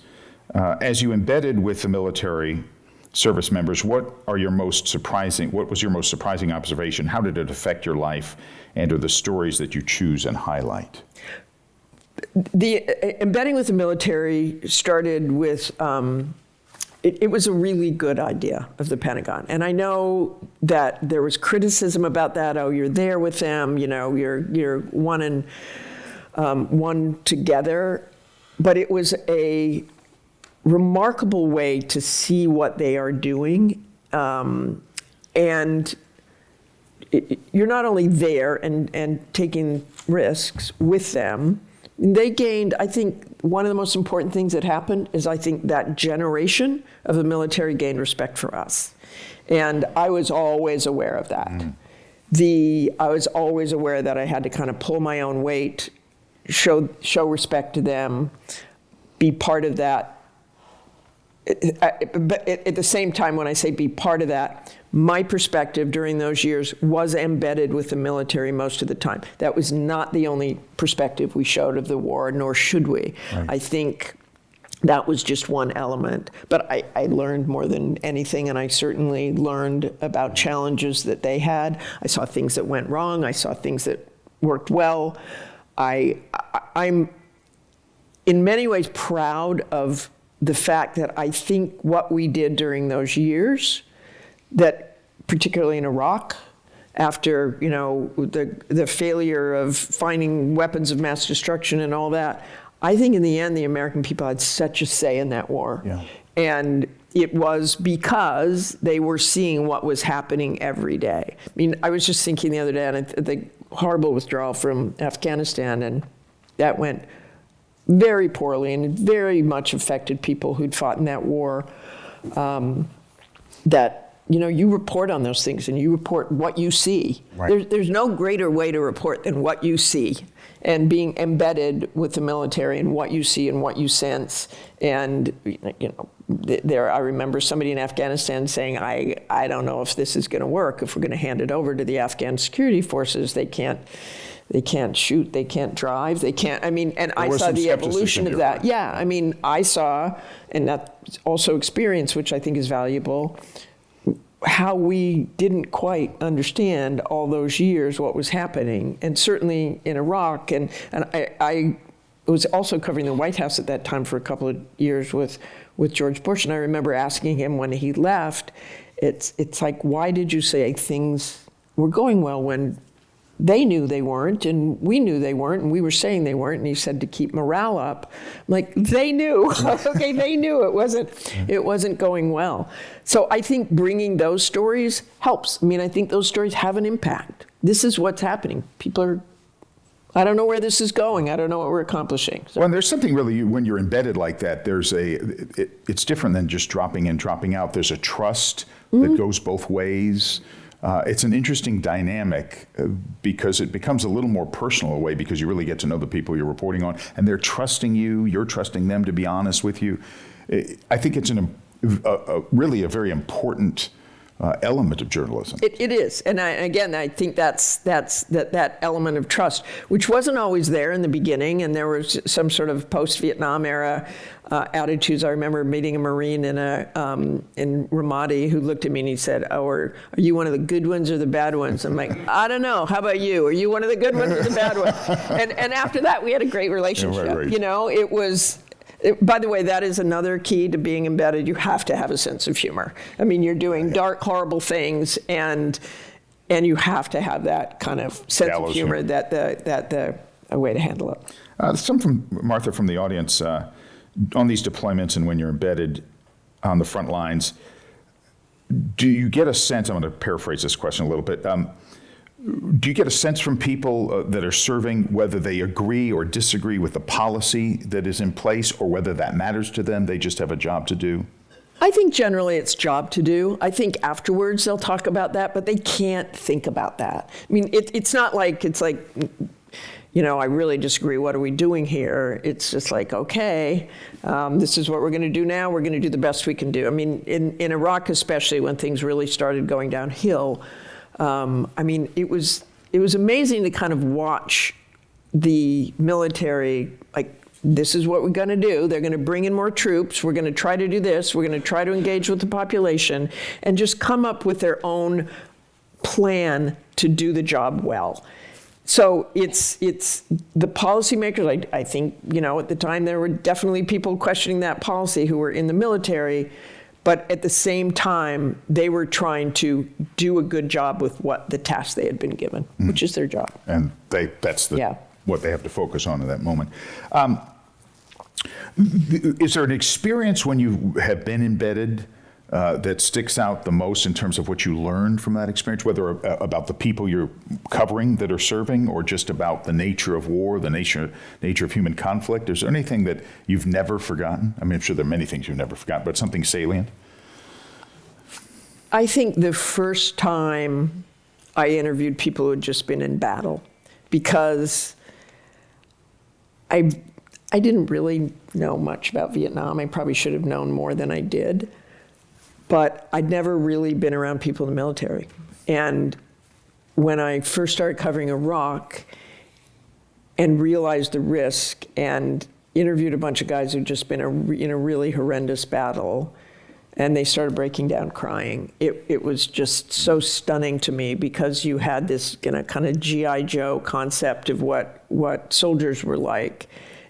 As you embedded with the military service members, what was your most surprising observation? How did it affect your life? And are the stories that you choose and highlight? The embedding with the military started with, it was a really good idea of the Pentagon. And I know that there was criticism about that. Oh, you're there with them, you're one together. But it was a remarkable way to see what they are doing. And you're not only there and taking risks with them, they gained, I think, one of the most important things that happened is I think that generation of the military gained respect for us. And I was always aware of that. I was always aware that I had to kind of pull my own weight, show respect to them, be part of that. But at the same time, when I say be part of that, my perspective during those years was embedded with the military most of the time. That was not the only perspective we showed of the war, nor should we. Right. I think that was just one element. But I learned more than anything, and I certainly learned about challenges that they had. I saw things that went wrong. I saw things that worked well. I'm in many ways proud of the fact that I think what we did during those years, that particularly in Iraq, after the failure of finding weapons of mass destruction and all that, I think in the end the American people had such a say in that war. Yeah. And it was because they were seeing what was happening every day. I mean, I was just thinking the other day on the horrible withdrawal from Afghanistan, and that went very poorly and very much affected people who'd fought in that war. That you report on those things and you report what you see. Right. There's no greater way to report than what you see, and being embedded with the military and what you see and what you sense. And I remember somebody in Afghanistan saying, I don't know if this is going to work. If we're going to hand it over to the Afghan security forces, they can't shoot, they can't drive, they can't, and I saw the evolution of that. Yeah, I saw, and that's also experience, which I think is valuable, how we didn't quite understand all those years what was happening. And certainly in Iraq, and I was also covering the White House at that time for a couple of years with George Bush, and I remember asking him when he left, it's like, why did you say things were going well when they knew they weren't, and we knew they weren't, and we were saying they weren't, and he said to keep morale up. I'm like, they knew. Okay, they knew it wasn't going well. So I think bringing those stories helps. I think those stories have an impact. This is what's happening. People are, I don't know where this is going. I don't know what we're accomplishing. So. Well, and there's something really, when you're embedded like that, it's different than just dropping in, dropping out. There's a trust that goes both ways. It's an interesting dynamic because it becomes a little more personal in a way, because you really get to know the people you're reporting on, and they're trusting you, you're trusting them to be honest with you. I think it's really a very important element of journalism. It is, and I think that's that element of trust, which wasn't always there in the beginning, and there was some sort of post-Vietnam era attitudes. I remember meeting a Marine in Ramadi who looked at me and he said, "Oh, are you one of the good ones or the bad ones?" I'm like, "I don't know. How about you? Are you one of the good ones or the bad ones?" And after that, we had a great relationship. Yeah, right. It was. By the way, that is another key to being embedded. You have to have a sense of humor. You're doing dark, horrible things, and you have to have that kind of sense of humor. A way to handle it. Some from Martha from the audience on these deployments and when you're embedded on the front lines. Do you get a sense? I'm going to paraphrase this question a little bit. Do you get a sense from people that are serving whether they agree or disagree with the policy that is in place, or whether that matters to them? They just have a job to do? I think generally it's job to do. I think afterwards they'll talk about that, but they can't think about that. It's not like it's like, I really disagree. What are we doing here? It's just like, okay, this is what we're going to do now. We're going to do the best we can do. In Iraq especially, when things really started going downhill, it was amazing to kind of watch the military, like, this is what we're going to do. They're going to bring in more troops. We're going to try to do this. We're going to try to engage with the population, and just come up with their own plan to do the job well. So it's the policymakers. I think, at the time there were definitely people questioning that policy who were in the military. But at the same time, they were trying to do a good job with what the task they had been given, which is their job. And that's what they have to focus on at that moment. Is there an experience when you have been embedded that sticks out the most in terms of what you learned from that experience, whether about the people you're covering that are serving, or just about the nature of war, the nature of human conflict? Is there anything that you've never forgotten? I'm sure there are many things you've never forgotten, but something salient? I think the first time I interviewed people who had just been in battle, because I didn't really know much about Vietnam. I probably should have known more than I did. But I'd never really been around people in the military. And when I first started covering Iraq and realized the risk and interviewed a bunch of guys who'd just been in a really horrendous battle, and they started breaking down crying, it was just so stunning to me, because you had this kind of G.I. Joe concept of what soldiers were like.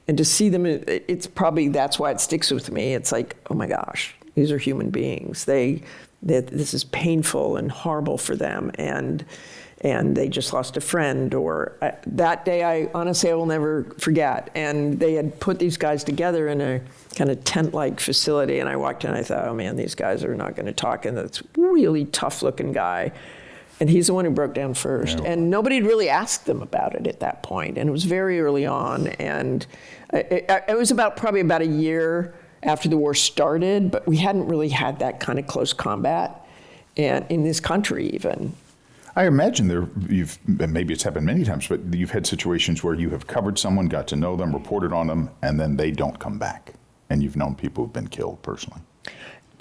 And to see them, it's probably, that's why it sticks with me. It's like, oh my gosh, these are human beings. This is painful and horrible for them, and they just lost a friend. Or that day, I will never forget. And they had put these guys together in a kind of tent-like facility, and I walked in and I thought, oh man, these guys are not going to talk. And this really tough-looking guy, and he's the one who broke down first. Yeah. And nobody had really asked them about it at that point. And it was very early on, and it was probably about a year after the war started, but we hadn't really had that kind of close combat, and in this country even. I imagine maybe it's happened many times, but you've had situations where you have covered someone, got to know them, reported on them, and then they don't come back, and you've known people who've been killed personally.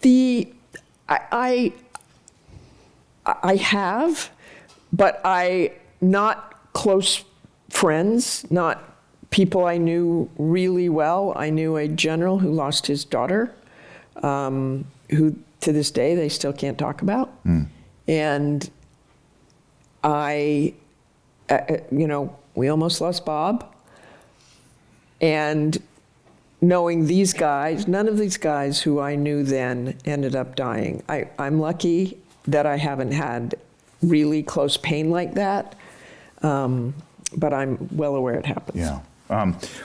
I have, but not close friends, not people I knew really well. I knew a general who lost his daughter, who to this day they still can't talk about. And we almost lost Bob. And knowing these guys, none of these guys who I knew then ended up dying. I'm lucky that I haven't had really close pain like that, but I'm well aware it happens. Yeah.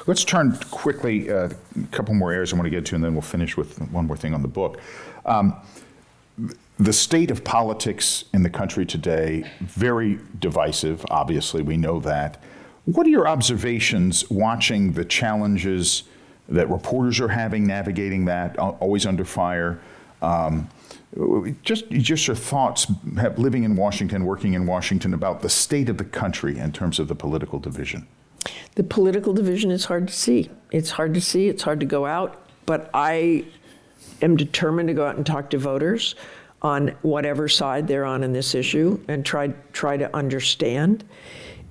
Let's turn quickly, a couple more areas I want to get to, and then we'll finish with one more thing on the book. The state of politics in the country today, very divisive, obviously, we know that. What are your observations watching the challenges that reporters are having, navigating that, always under fire? Just your thoughts, living in Washington, working in Washington, about the state of the country in terms of the political division. The political division is hard to see. It's hard to see, it's hard to go out, but I am determined to go out and talk to voters on whatever side they're on in this issue and try to understand.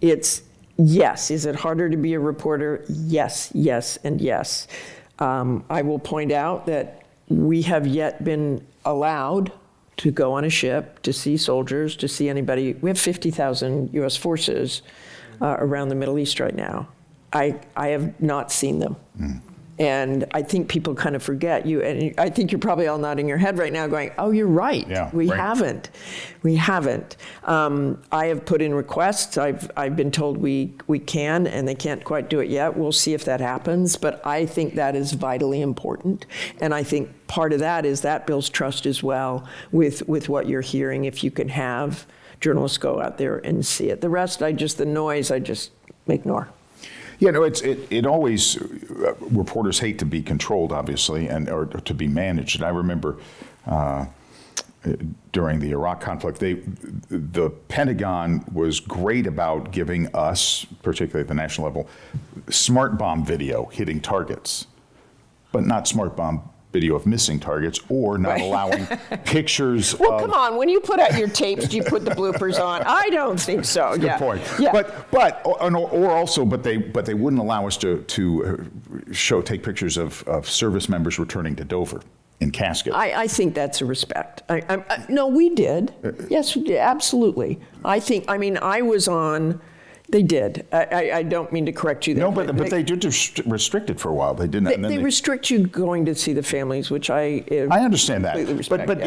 Yes, is it harder to be a reporter? Yes, and yes. I will point out that we have yet been allowed to go on a ship, to see soldiers, to see anybody. We have 50,000 U.S. forces around the Middle East right now. I have not seen them. And I think people kind of forget you. And I think you're probably all nodding your head right now going, oh, you're right. Yeah, we right. haven't. I have put in requests. I've been told we can, and they can't quite do it yet. We'll see if that happens. But I think that is vitally important. And I think part of that is that builds trust as well with what you're hearing, if you can have journalists go out there and see it. The rest, the noise, I just ignore. Yeah, no, it always, reporters hate to be controlled, obviously, or to be managed. And I remember during the Iraq conflict, the Pentagon was great about giving us, particularly at the national level, smart bomb video hitting targets, but not smart bomb video of missing targets, or not allowing pictures well, come on, when you put out your tapes, do you put the bloopers on? I don't think so. Good point. Yeah. But they wouldn't allow us to take pictures of service members returning to Dover in casket. I think that's a respect. No, we did. Yes, we did, absolutely. I was on. They did. I don't mean to correct you there. No, but they did restrict it for a while. They didn't. They restrict you going to see the families, which I understand that. Respect, but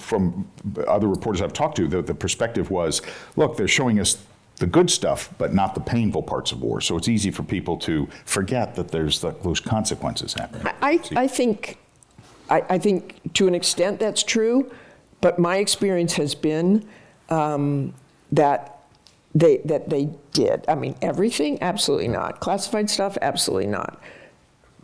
from other reporters I've talked to, the perspective was, look, they're showing us the good stuff, but not the painful parts of war. So it's easy for people to forget that there's those consequences happening. I think to an extent that's true, but my experience has been that they did. I mean, everything? Absolutely not. Classified stuff? Absolutely not.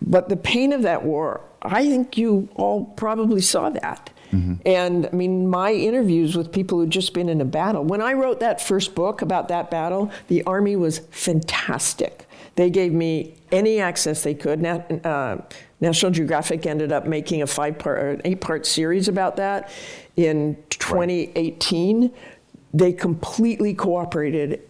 But the pain of that war, I think you all probably saw that. Mm-hmm. And I mean, my interviews with people who'd just been in a battle. When I wrote that first book about that battle, the Army was fantastic. They gave me any access they could. National Geographic ended up making an 8-part series about that in 2018. They completely cooperated,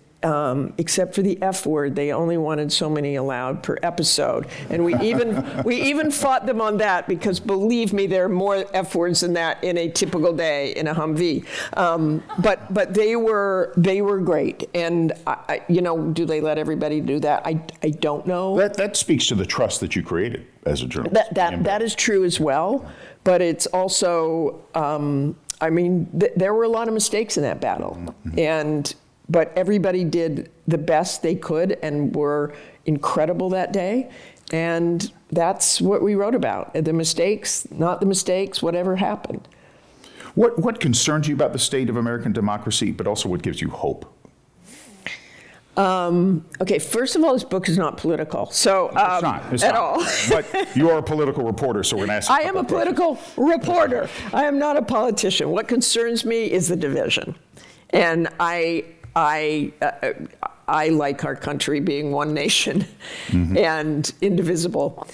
except for the F word. They only wanted so many allowed per episode. And we even fought them on that, because believe me, there are more F words than that in a typical day in a Humvee. But they were great. And do they let everybody do that? I don't know. That speaks to the trust that you created as a journalist. That is true as well. But it's also, there were a lot of mistakes in that battle. Mm-hmm. But everybody did the best they could and were incredible that day. And that's what we wrote about. The mistakes, not the mistakes, whatever happened. What concerns you about the state of American democracy, but also what gives you hope? Okay, first of all, this book is not political. So it's not. All. But you are a political reporter, so we're going to ask you I am a political reporter. I am not a politician. What concerns me is the division. And I like our country being one nation mm-hmm. and indivisible,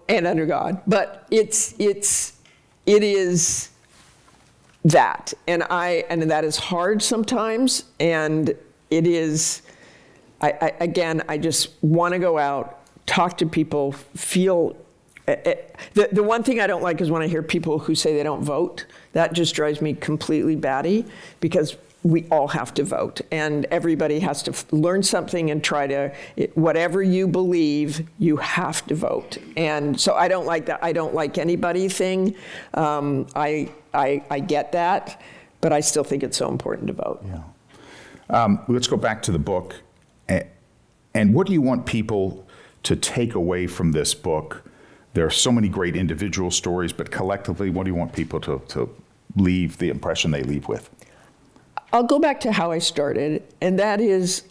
and under God. But it is that, and that is hard sometimes, and it is. I just want to go out, talk to people, feel. The one thing I don't like is when I hear people who say they don't vote. That just drives me completely batty, because we all have to vote, and everybody has to learn something and try to, whatever you believe, you have to vote. And so I don't like that. I don't like anybody thing. I get that, but I still think it's so important to vote. Yeah. Let's go back to the book. And what do you want people to take away from this book? There are so many great individual stories, but collectively, what do you want people to leave, the impression they leave with? I'll go back to how I started, and that is,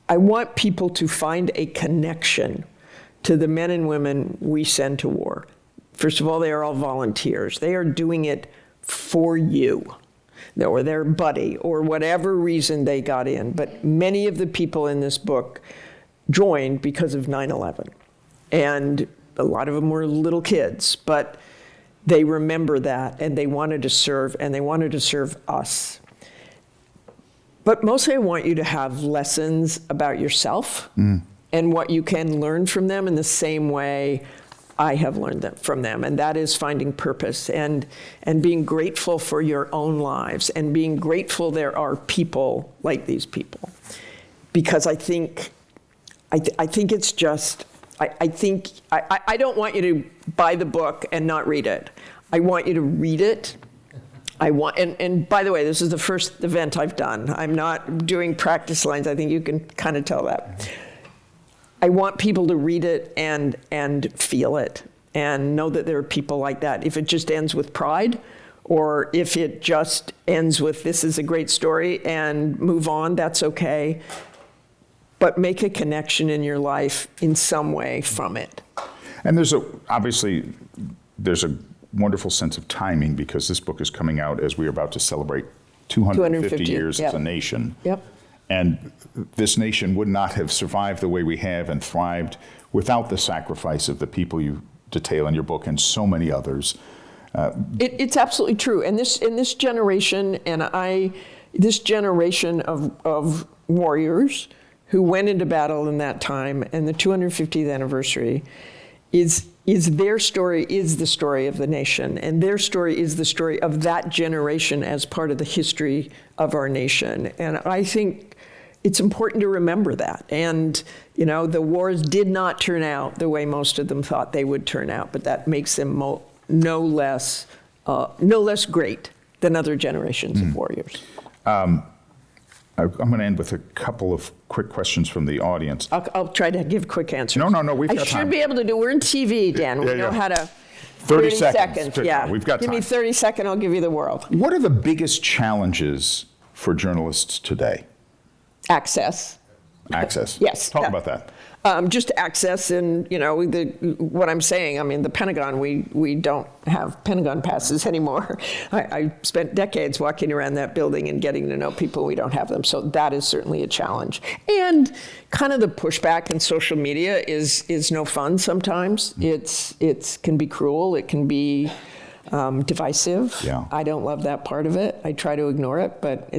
I want people to find a connection to the men and women we send to war. First of all, they are all volunteers. They are doing it for you, or their buddy, or whatever reason they got in. But many of the people in this book joined because of 9/11. And a lot of them were little kids, but they remember that, and they wanted to serve, and they wanted to serve us. But mostly I want you to have lessons about yourself and what you can learn from them in the same way I have learned from them. And that is finding purpose and being grateful for your own lives, and being grateful there are people like these people. Because I think it's just, I don't want you to buy the book and not read it. I want you to read it. And by the way, this is the first event I've done. I'm not doing practice lines. I think you can kind of tell that. I want people to read it and feel it and know that there are people like that. If it just ends with pride, or if it just ends with this is a great story and move on, that's okay. But make a connection in your life in some way from it. And obviously there's a wonderful sense of timing, because this book is coming out as we are about to celebrate 250 years as a nation. Yep. And this nation would not have survived the way we have and thrived without the sacrifice of the people you detail in your book and so many others. It's absolutely true. And this generation, this generation of warriors who went into battle in that time, and the 250th anniversary is their story is the story of the nation, and their story is the story of that generation as part of the history of our nation. And I think it's important to remember that. And the wars did not turn out the way most of them thought they would turn out, but that makes them no less great than other generations of warriors. I'm going to end with a couple of quick questions from the audience. I'll try to give quick answers. No, we've got time. I should be able to do. We're in TV, Dan. We know how to. 30 seconds. Yeah, we've got time. Give me 30 seconds, I'll give you the world. What are the biggest challenges for journalists today? Access. Access. Yes. Talk about that. Just access and, what I'm saying, I mean, the Pentagon, we don't have Pentagon passes anymore. I spent decades walking around that building and getting to know people. We don't have them. So that is certainly a challenge. And kind of the pushback in social media is no fun sometimes. It can be cruel. It can be divisive. Yeah. I don't love that part of it. I try to ignore it, but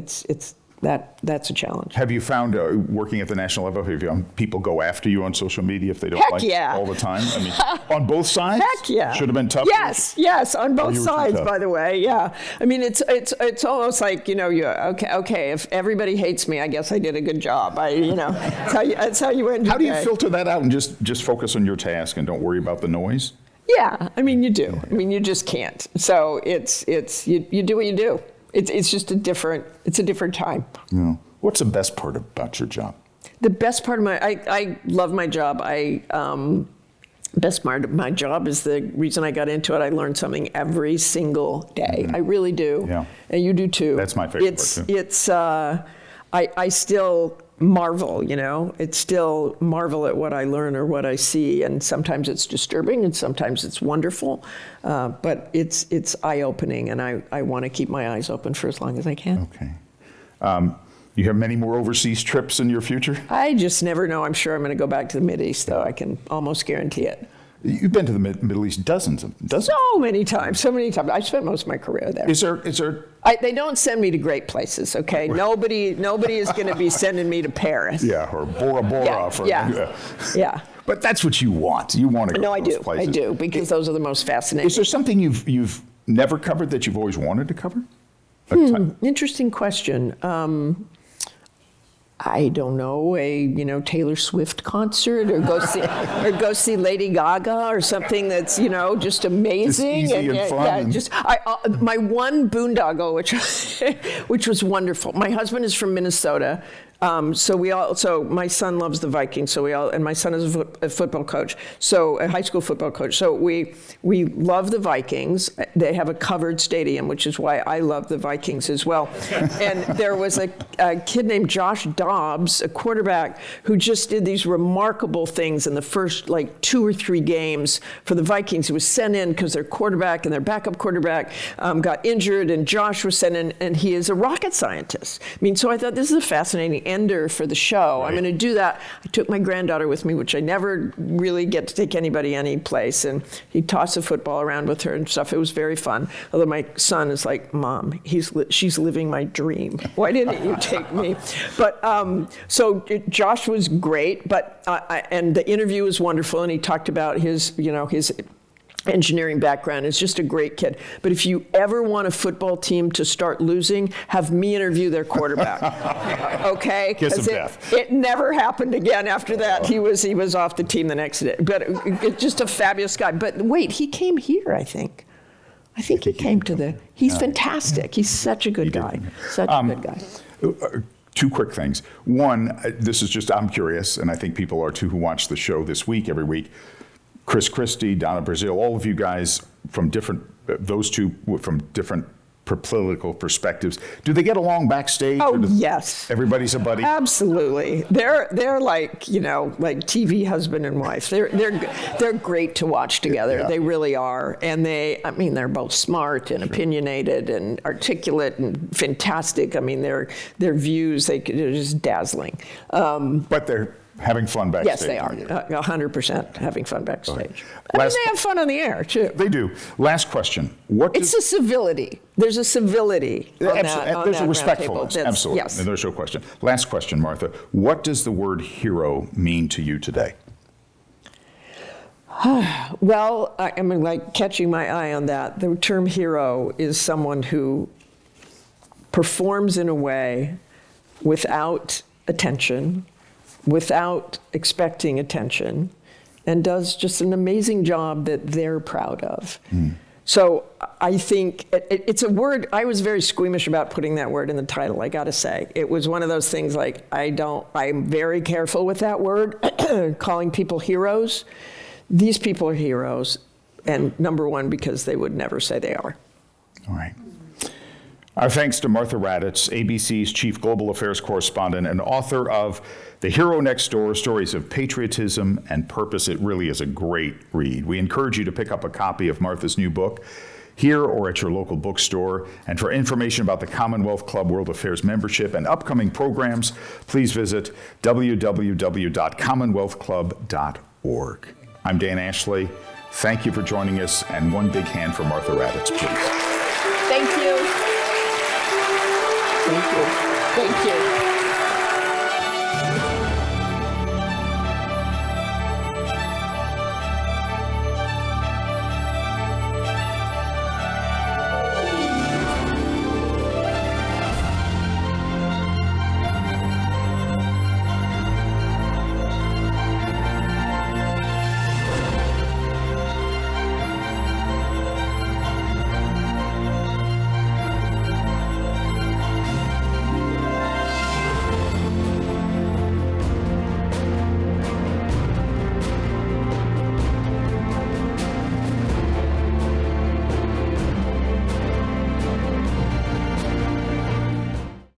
that's a challenge. Have you found, working at the national level, have you found people go after you on social media if they don't Heck like yeah. all the time? I mean, on both sides? Heck yeah. Should have been tough? Yes, on both you were too sides, tough. by the way, yeah. I mean, it's almost like, okay, if everybody hates me, I guess I did a good job. That's how you end your How do you day. filter that out and just focus on your task and don't worry about the noise? Yeah, I mean, you do. I mean, you just can't. So you do what you do. It's just a different time. Yeah. What's the best part about your job? The best part of I love my job. Best part of my job is the reason I got into it. I learned something every single day. I really do. Yeah. And you do too. That's my favorite part too. I still marvel, It's still marvel at what I learn or what I see. And sometimes it's disturbing and sometimes it's wonderful. But it's eye-opening, and I want to keep my eyes open for as long as I can. Okay. You have many more overseas trips in your future? I just never know. I'm sure I'm going to go back to the Mideast, though. I can almost guarantee it. You've been to the Middle East dozens. So many times. I spent most of my career there. Is there? They don't send me to great places, okay? Nobody is going to be sending me to Paris. Yeah, or Bora Bora. Yeah. But that's what you want. You want to go No, to those places. I do, because those are the most fascinating. Is there something you've never covered that you've always wanted to cover? Interesting question. I don't know, a Taylor Swift concert, or go see Lady Gaga, or something that's just amazing. Just easy and fun. Yeah, my one boondoggle, which was wonderful. My husband is from Minnesota. So my son loves the Vikings. And my son is a football coach, so a high school football coach. So we love the Vikings. They have a covered stadium, which is why I love the Vikings as well. And there was a kid named Josh Dobbs, a quarterback, who just did these remarkable things in the first 2 or 3 games for the Vikings. He was sent in because their quarterback and their backup quarterback got injured, and Josh was sent in, and he is a rocket scientist. I mean, so I thought this is a fascinating ender for the show. Right. I'm going to do that. I took my granddaughter with me, which I never really get to take anybody any place, and he tossed a football around with her and stuff. It was very fun. Although my son is like, Mom, she's living my dream. Why didn't you take me? But so Josh was great, but and the interview was wonderful, and he talked about his engineering background. Is just a great kid. But if you ever want a football team to start losing, have me interview their quarterback. Okay? Kiss of death. It never happened again after that. He was off the team the next day. But just a fabulous guy. But wait, he came here, I think. He came to he's fantastic. He's such a good guy. Such a good guy. 2 quick things. One, this is just, I'm curious, and I think people are too who watch the show this week, every week. Chris Christie, Donna Brazile, all of you guys those two from different political perspectives. Do they get along backstage? Oh, yes. Everybody's a buddy? Absolutely. They're like TV husband and wife. They're great to watch together. Yeah. They really are. And they're both smart and opinionated and articulate and fantastic. I mean, their views, they're just dazzling. But they're having fun backstage. Yes, they are. 100% having fun backstage. They have fun on the air, too. They do. Last question. It's a civility. There's a civility on that. There's a respectfulness. Absolutely. Yes. And there's no question. Last question, Martha. What does the word hero mean to you today? Well, I'm catching my eye on that. The term hero is someone who performs in a way without attention, without expecting attention, and does just an amazing job that they're proud of. So I think it's a word, I was very squeamish about putting that word in the title, I gotta say. It was one of those things I'm very careful with that word, calling people heroes. These people are heroes, and number one, because they would never say they are. All right. Our thanks to Martha Raddatz, ABC's Chief Global Affairs Correspondent and author of The Hero Next Door, Stories of Patriotism and Purpose. It really is a great read. We encourage you to pick up a copy of Martha's new book here or at your local bookstore. And for information about the Commonwealth Club World Affairs membership and upcoming programs, please visit www.commonwealthclub.org. I'm Dan Ashley. Thank you for joining us, and one big hand for Martha Raddatz, please. Thank you. Thank you. Thank you.